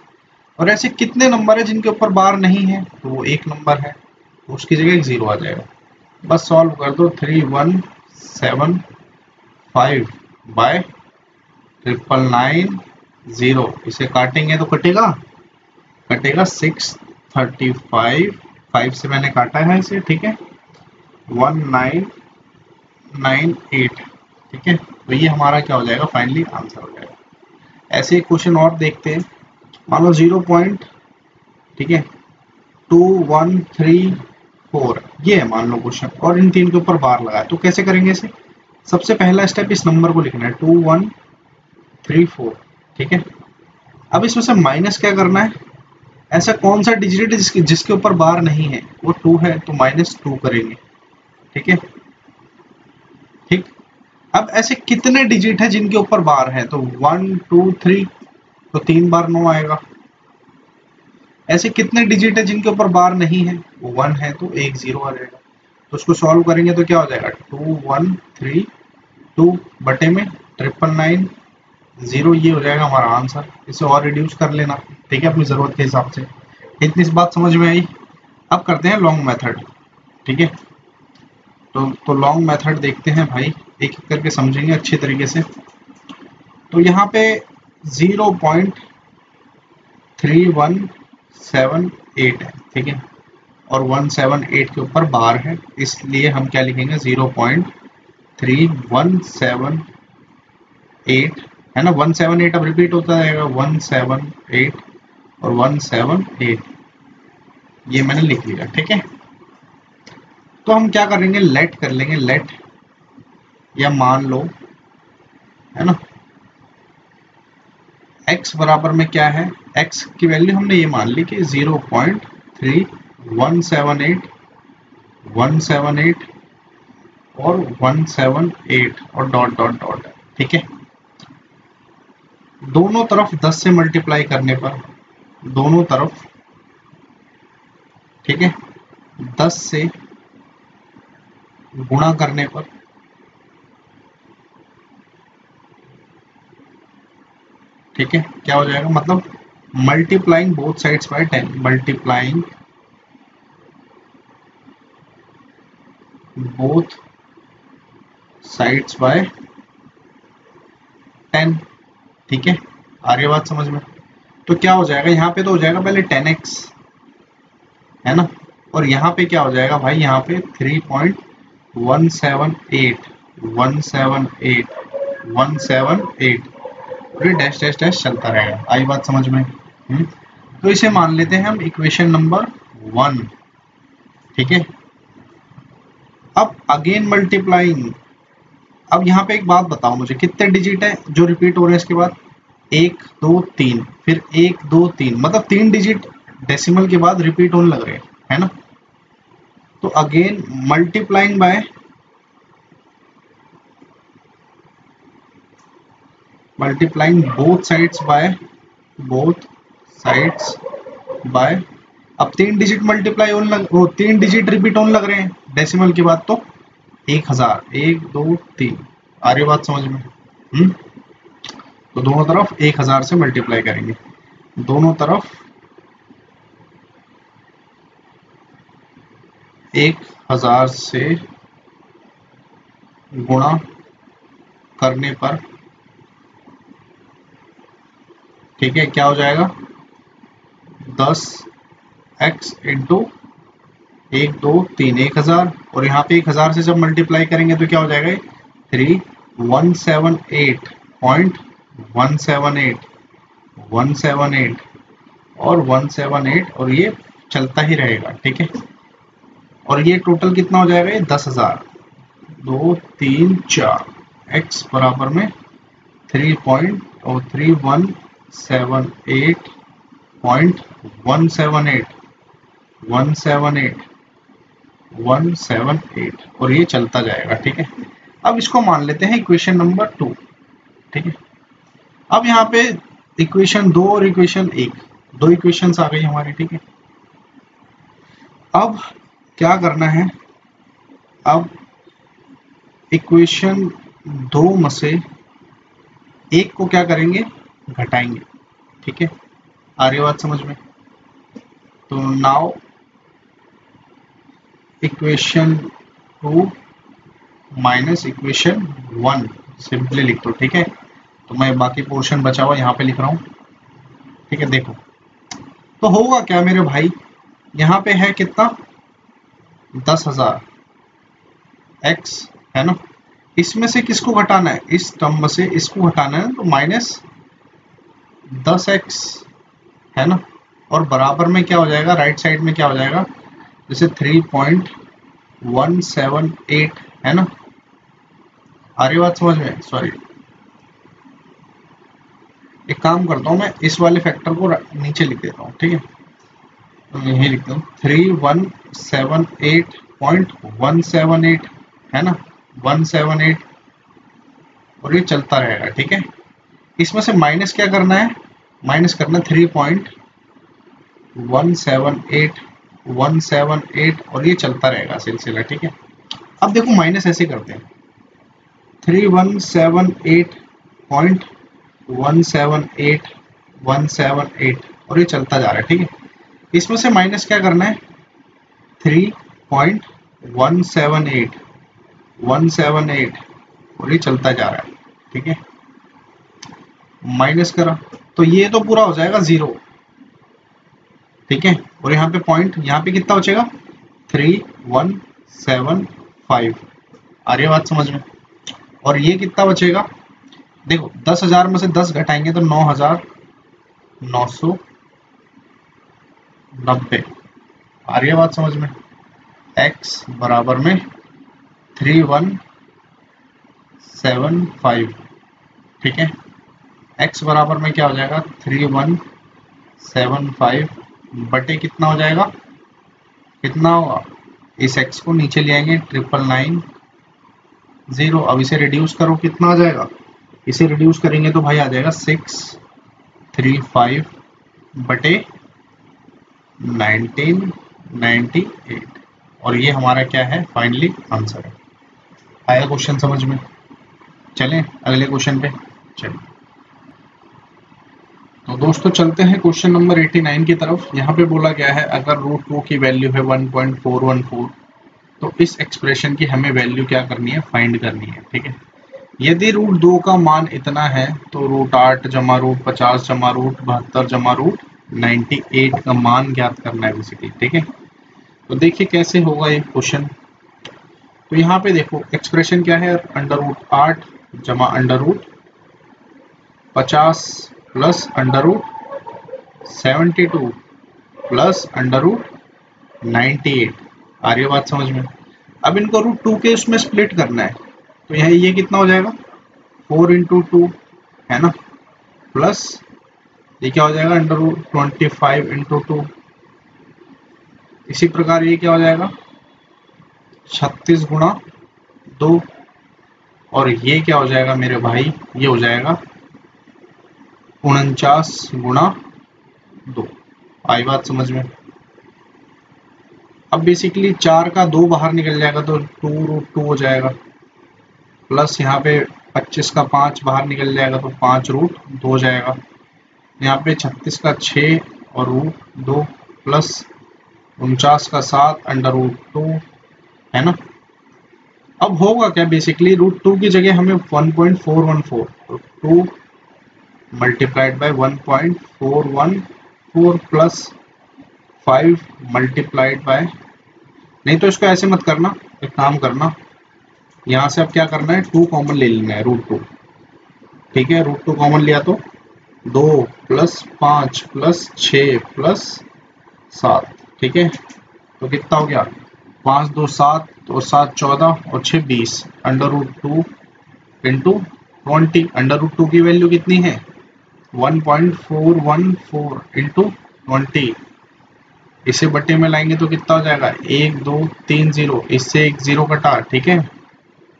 Speaker 1: और ऐसे कितने नंबर है जिनके ऊपर बार नहीं है? तो वो 1 नंबर है, तो उसकी जगह एक 0 आ जाएगा। बस सॉल्व कर दो। 3175 बाय 999 इसे काटेंगे तो कटेगा 635, 5 से मैंने काटा है इसे, ठीक है, 1998, ठीक है। तो ये हमारा क्या हो जाएगा? फाइनली आंसर हो जाएगा। ऐसे क्वेश्चन और देखते हैं। मान लो 0 पॉइंट, ठीक है, 2134 ये है मान लो क्वेश्चन, और इन 3 के ऊपर बार लगा है। तो कैसे करेंगे इसे? सबसे पहला स्टेप इस नंबर को लिखना है 2134, ठीक है। अब इसमें से माइनस क्या करना है? ऐसा कौन सा डिजिट है जिसके ऊपर बार नहीं है? वो 2 है, तो -2 करेंगे, ठीक है, ठीक। अब ऐसे कितने डिजिट है जिनके ऊपर बार है? तो 1 2 3, तो 3 बार 9 आएगा। ऐसे कितने डिजिट है जिनके ऊपर बार नहीं है? वो 1 है, तो एक 0 आ जाएगा। तो उसको सॉल्व करेंगे तो क्या हो जाएगा? 2132 बटे में 999 0, ये हो जाएगा हमारा आंसर। इसे और रिड्यूस कर लेना, ठीक है, अपनी ज़रूरत के हिसाब से। इतनी सी बात समझ में आई। अब करते हैं लॉन्ग मेथड, ठीक है। तो लॉन्ग मेथड देखते हैं भाई, एक एक करके समझेंगे अच्छे तरीके से। तो यहाँ पे 0.3178 है, ठीक है, और 178 के ऊपर बार है, इसलिए हम क्या लिखेंगे? 0.3178 है ना। 178 अब रिपीट होता रहेगा, 178 और 178, ये मैंने लिख लिया, ठीक है। तो हम क्या करेंगे? लेट कर लेंगे, लेट, या मान लो, है ना, x बराबर में क्या है? x की वैल्यू हमने ये मान ली कि 0.3178 178 और 178 और डॉट डॉट डॉट, ठीक है। दोनों तरफ 10 से मल्टीप्लाई करने पर, दोनों तरफ, ठीक है, 10 से गुणा करने पर, ठीक है, क्या हो जाएगा? मतलब multiplying both sides by 10, multiplying both sides by 10, ठीक है। आ रही है बात समझ में? तो क्या हो जाएगा? यहाँ पे तो हो जाएगा पहले 10x, है ना, और यहाँ पे क्या हो जाएगा भाई? यहाँ पे 3.178 178 178 और ये डैश डैश डैश चलता रहेगा। आई बात समझ में? तो इसे मान लेते हैं हम इक्वेशन नंबर 1, ठीक है। अब अगेन मल्टीप्लाइंग। अब यहाँ पे एक बात बताओ मुझे, कितने डिजिट है जो रिपीट हो रहे हैं इसके बाद? 1 2 3, फिर 1 2 3, मतलब 3 डिजिट डेसिमल के बाद रिपीट होने लग रहे हैं, है ना। तो again multiplying by both sides by, अब 3 डिजिट मल्टीप्लाई होने लग, वो 3 डिजिट रिपीट होने लग रहे हैं डेसिमल के बाद, तो 1000, 1 2 3। आ रही बात समझ में? तो दोनों तरफ 1000 से मल्टीप्लाई करेंगे, दोनों तरफ 1000 से गुणा करने पर, ठीक है, क्या हो जाएगा? 10x इंटू 1 2 3 1000, और यहाँ पे 1000 से जब मल्टीप्लाई करेंगे तो क्या हो जाएगा? 178 और 178, और ये चलता ही रहेगा, ठीक है। और ये टोटल कितना हो जाएगा? ये 10,000, 2 3 4, x बराबर में 3.3178 और ये चलता जाएगा, ठीक है। अब इसको मान लेते हैं इक्वेशन नंबर 2, ठीक है। अब यहाँ पे इक्वेशन 2 और इक्वेशन 1, दो इक्वेशंस आ गई हमारी, ठीक है। अब क्या करना है? अब इक्वेशन 2 में से एक को क्या करेंगे, घटाएंगे। ठीक है, आ रही बात समझ में? तो now equation 2 minus equation 1 simply लिख दो। ठीक है, तो मैं बाकी पोर्शन बचा हुआ यहाँ पे लिख रहा हूँ। ठीक है, देखो तो होगा क्या मेरे भाई, यहाँ पे है कितना 10,000 x है ना, इसमें से किसको घटाना है, इस टर्म में से इसको घटाना है, तो माइनस 10x है ना, और बराबर में क्या हो जाएगा, राइट साइड में क्या हो जाएगा, जैसे 3.178 है ना। आ रही बात समझ में? सॉरी, एक काम करता हूँ मैं, इस वाले फैक्टर को नीचे लिख देता हूँ। ठीक है, तो यही लिखता हूँ 3178.178 है ना, 178, और ये चलता रहेगा। ठीक है, इसमें से माइनस क्या करना है, माइनस करना 3.178 और ये चलता रहेगा सिलसिला। ठीक है, अब देखो माइनस ऐसे करते हैं 317.178 और ये चलता जा रहा है। ठीक है, इसमें से माइनस क्या करना है 3.178 और ये चलता जा रहा है। ठीक है, माइनस करा तो ये तो पूरा हो जाएगा 0। ठीक है, और यहाँ पे पॉइंट, यहाँ पे कितना बचेगा 3175। आ रही है बात समझ में? और ये कितना बचेगा, देखो 10,000 में से 10 घटाएंगे तो 9,990। आ रही है बात समझ में? x बराबर में 3175। ठीक है, x बराबर में क्या हो जाएगा 3175 बटे कितना हो जाएगा, कितना होगा, इस x को नीचे ले आएंगे 9990। अब इसे रिड्यूस करो, कितना आ जाएगा, इसे रिड्यूस करेंगे तो भाई आ जाएगा 635 बटे 1998, और ये हमारा क्या है, फाइनली आंसर है। आया क्वेश्चन समझ में? चलें अगले क्वेश्चन पे। चलिए तो दोस्तों चलते हैं क्वेश्चन नंबर 89 की तरफ। यहाँ पे बोला गया है अगर √2 की वैल्यू है 1.414 तो इस एक्सप्रेशन की हमें वैल्यू क्या करनी है, फाइंड करनी है। ठीक है, यदि √2 का मान इतना है तो √8 जमा √50 जमा √72 जमा √98 का मान ज्ञात करना है बेसिकली। ठीक है, तो देखिए कैसे होगा ये क्वेश्चन। तो यहाँ पे देखो एक्सप्रेशन क्या है, √8 जमा √50 प्लस √72 प्लस √98। आ रही है बात समझ में? अब इनको √2 के उसमें स्प्लिट करना है, तो यहाँ ये कितना हो जाएगा 4 × 2 है ना, प्लस ये क्या हो जाएगा √25 × 2। इसी प्रकार ये क्या हो जाएगा 36 × 2, और ये क्या हो जाएगा मेरे भाई, ये हो जाएगा 49 × 2। आई बात समझ में? अब बेसिकली 4 का 2 बाहर निकल जाएगा तो 2√2 हो जाएगा, प्लस यहाँ पे 25 का 5 बाहर निकल जाएगा तो 5√2 हो जाएगा, यहाँ पे 36 का 6 और √2 प्लस 49 का 7 √2 है ना। अब होगा क्या, बेसिकली √2 की जगह हमें 1.414, तो 2 multiplied by 1.414 plus 5 multiplied by, नहीं तो इसको ऐसे मत करना, एक काम करना यहाँ से अब क्या करना है 2 कॉमन ले लेना है √2। ठीक है, √2 कॉमन लिया तो 2 प्लस 5 प्लस 6 प्लस 7। ठीक है, तो कितना हो गया 5 2 7 तो 7 14 और 6 20 √2 इंटू 20। √2 की वैल्यू कितनी है 1.414 इंटू 20। इसे बटे में लाएंगे तो कितना हो जाएगा 1 2 3 0, इससे एक 0 कटा। ठीक है,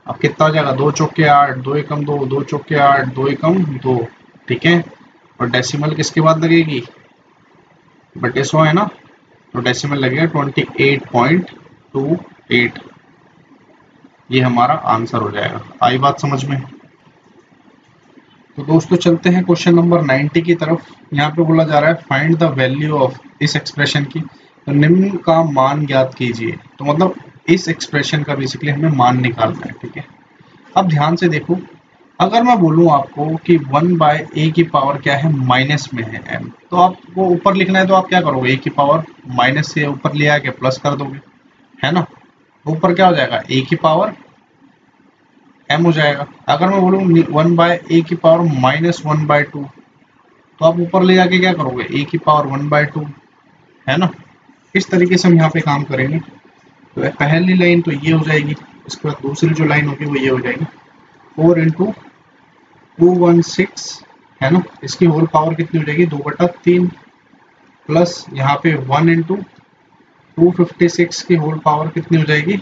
Speaker 1: अब कितना हो जाएगा 2 चौके 8, 2 एकम 2, 2 चौके 8, 2 एकम 2। ठीक है, और डेसिमल किसके बाद लगेगी बटे 100 है ना, तो डेसिमल लगेगा 28.28। ये हमारा आंसर हो जाएगा। आई बात समझ में? तो दोस्तों चलते हैं क्वेश्चन नंबर 90 की तरफ। यहाँ पे बोला जा रहा है फाइंड द वैल्यू ऑफ इस एक्सप्रेशन की, तो निम्न का मान ज्ञात कीजिए। तो मतलब इस एक्सप्रेशन का बेसिकली हमें मान निकालना है, ठीक है। अब ध्यान से देखो, अगर मैं बोलूँ आपको कि 1/a की पावर क्या है, माइनस में है m, तो आपको ऊपर लिखना है तो आप क्या करोगे, a की पावर माइनस से ऊपर ले आके प्लस कर दोगे, है ना। ऊपर क्या हो जाएगा, a की पावर m हो जाएगा। अगर मैं बोलूँ 1/a की पावर -1/2, तो आप ऊपर ले जाके क्या करोगे, a की पावर 1/2, है ना। इस तरीके से हम यहाँ पे काम करेंगे। तो पहली लाइन तो ये हो जाएगी, इसके बाद दूसरी जो लाइन होगी वो ये हो जाएगी 4 × 216, है ना। इसकी होल पावर कितनी हो जाएगी, 2/3, प्लस यहाँ पे 1 × 256 की होल पावर कितनी हो जाएगी,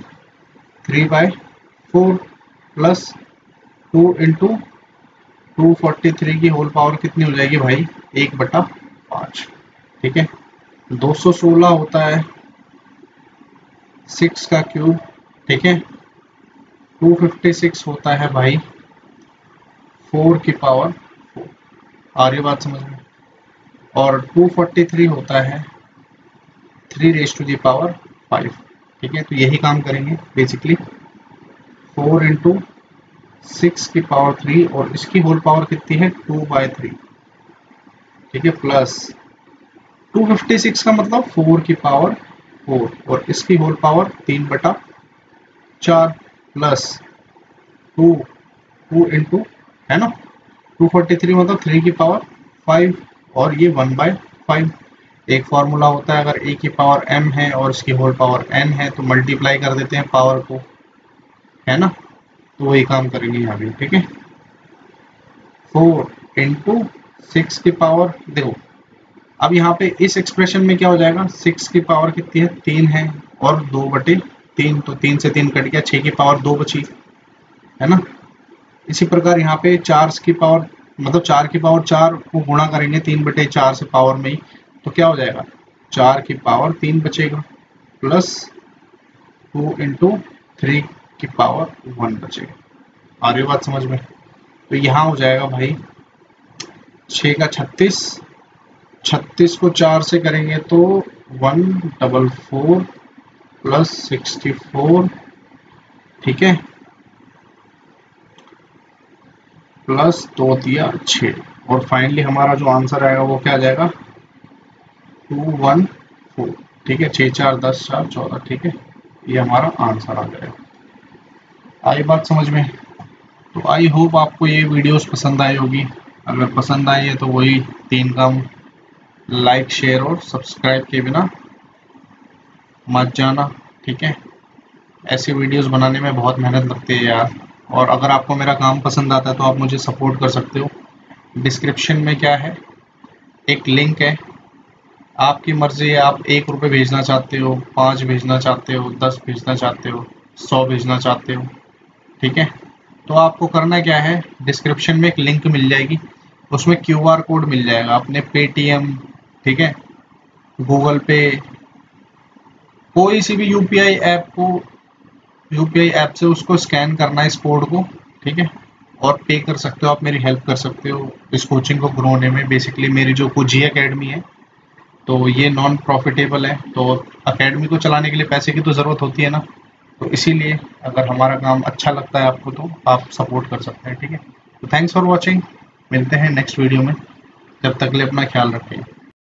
Speaker 1: 3/4, प्लस 2 × 243 की होल पावर कितनी हो जाएगी भाई, 1/5, ठीक है। 216 होता है 6 का क्यूब, ठीक है। 256 होता है भाई 4 की पावर 4, आ रही बात समझ में। और 243 होता है 3⁵5, ठीक है। तो यही काम करेंगे बेसिकली, 4 × 6 की पावर 3, और इसकी होल पावर कितनी है, 2/3, ठीक है। प्लस 256 का मतलब 4 की पावर 4, और इसकी होल पावर 3/4, प्लस 2 × है ना, 243 मतलब 3 की पावर 5, और ये 1/5। एक फॉर्मूला होता है, अगर a की पावर m है और इसकी होल पावर n है तो मल्टीप्लाई कर देते हैं पावर को, है ना। तो वही काम करेंगे यहाँ भी, ठीक है। 4 × 6 की पावर, देखो अब यहाँ पे इस एक्सप्रेशन में क्या हो जाएगा, 6 की पावर कितनी है, 3 है, और 2/3, तो 3 से 3 कट गया, 6 की पावर 2 बची, है ना। इसी प्रकार यहाँ पे 4 की पावर, मतलब 4 की पावर 4 को गुणा करेंगे 3/4 से पावर में ही, तो क्या हो जाएगा, 4 की पावर 3 बचेगा, प्लस 2 × 3 की पावर 1 बचेगा। आ रही बात समझ में? तो यहाँ हो जाएगा भाई 6 का 36, 36 को 4 से करेंगे तो 144 प्लस 64, ठीक है, प्लस 2 दिया 6, और फाइनली हमारा जो आंसर आएगा वो क्या आ जाएगा, 214, ठीक है। 6 4 10 4 14, ठीक है, ये हमारा आंसर आ जाएगा। आई बात समझ में? तो आई होप आपको ये वीडियोस पसंद आई होगी। अगर पसंद आई है तो वही 3 काम, लाइक शेयर और सब्सक्राइब के बिना मत जाना, ठीक है। ऐसी वीडियोस बनाने में बहुत मेहनत लगती है यार, और अगर आपको मेरा काम पसंद आता है तो आप मुझे सपोर्ट कर सकते हो। डिस्क्रिप्शन में क्या है, एक लिंक है, आपकी मर्जी है, आप 1 रुपये भेजना चाहते हो, 5 भेजना चाहते हो, 10 भेजना चाहते हो, 100 भेजना चाहते हो, ठीक है। तो आपको करना क्या है, डिस्क्रिप्शन में एक लिंक मिल जाएगी, उसमें QR कोड मिल जाएगा, अपने पेटीएम, ठीक है, गूगल पे, कोई सी भी यूपीआई ऐप से उसको स्कैन करना है इस कोड को, ठीक है, और पे कर सकते हो। आप मेरी हेल्प कर सकते हो इस कोचिंग को ग्रो होने में। बेसिकली मेरी जो जी एकेडमी है तो ये नॉन प्रॉफिटेबल है, तो अकेडमी को चलाने के लिए पैसे की तो ज़रूरत होती है ना, तो इसीलिए अगर हमारा काम अच्छा लगता है आपको तो आप सपोर्ट कर सकते हैं, ठीक है। तो थैंक्स फॉर वॉचिंग, मिलते हैं नेक्स्ट वीडियो में, जब तक के लिए अपना ख्याल रखें।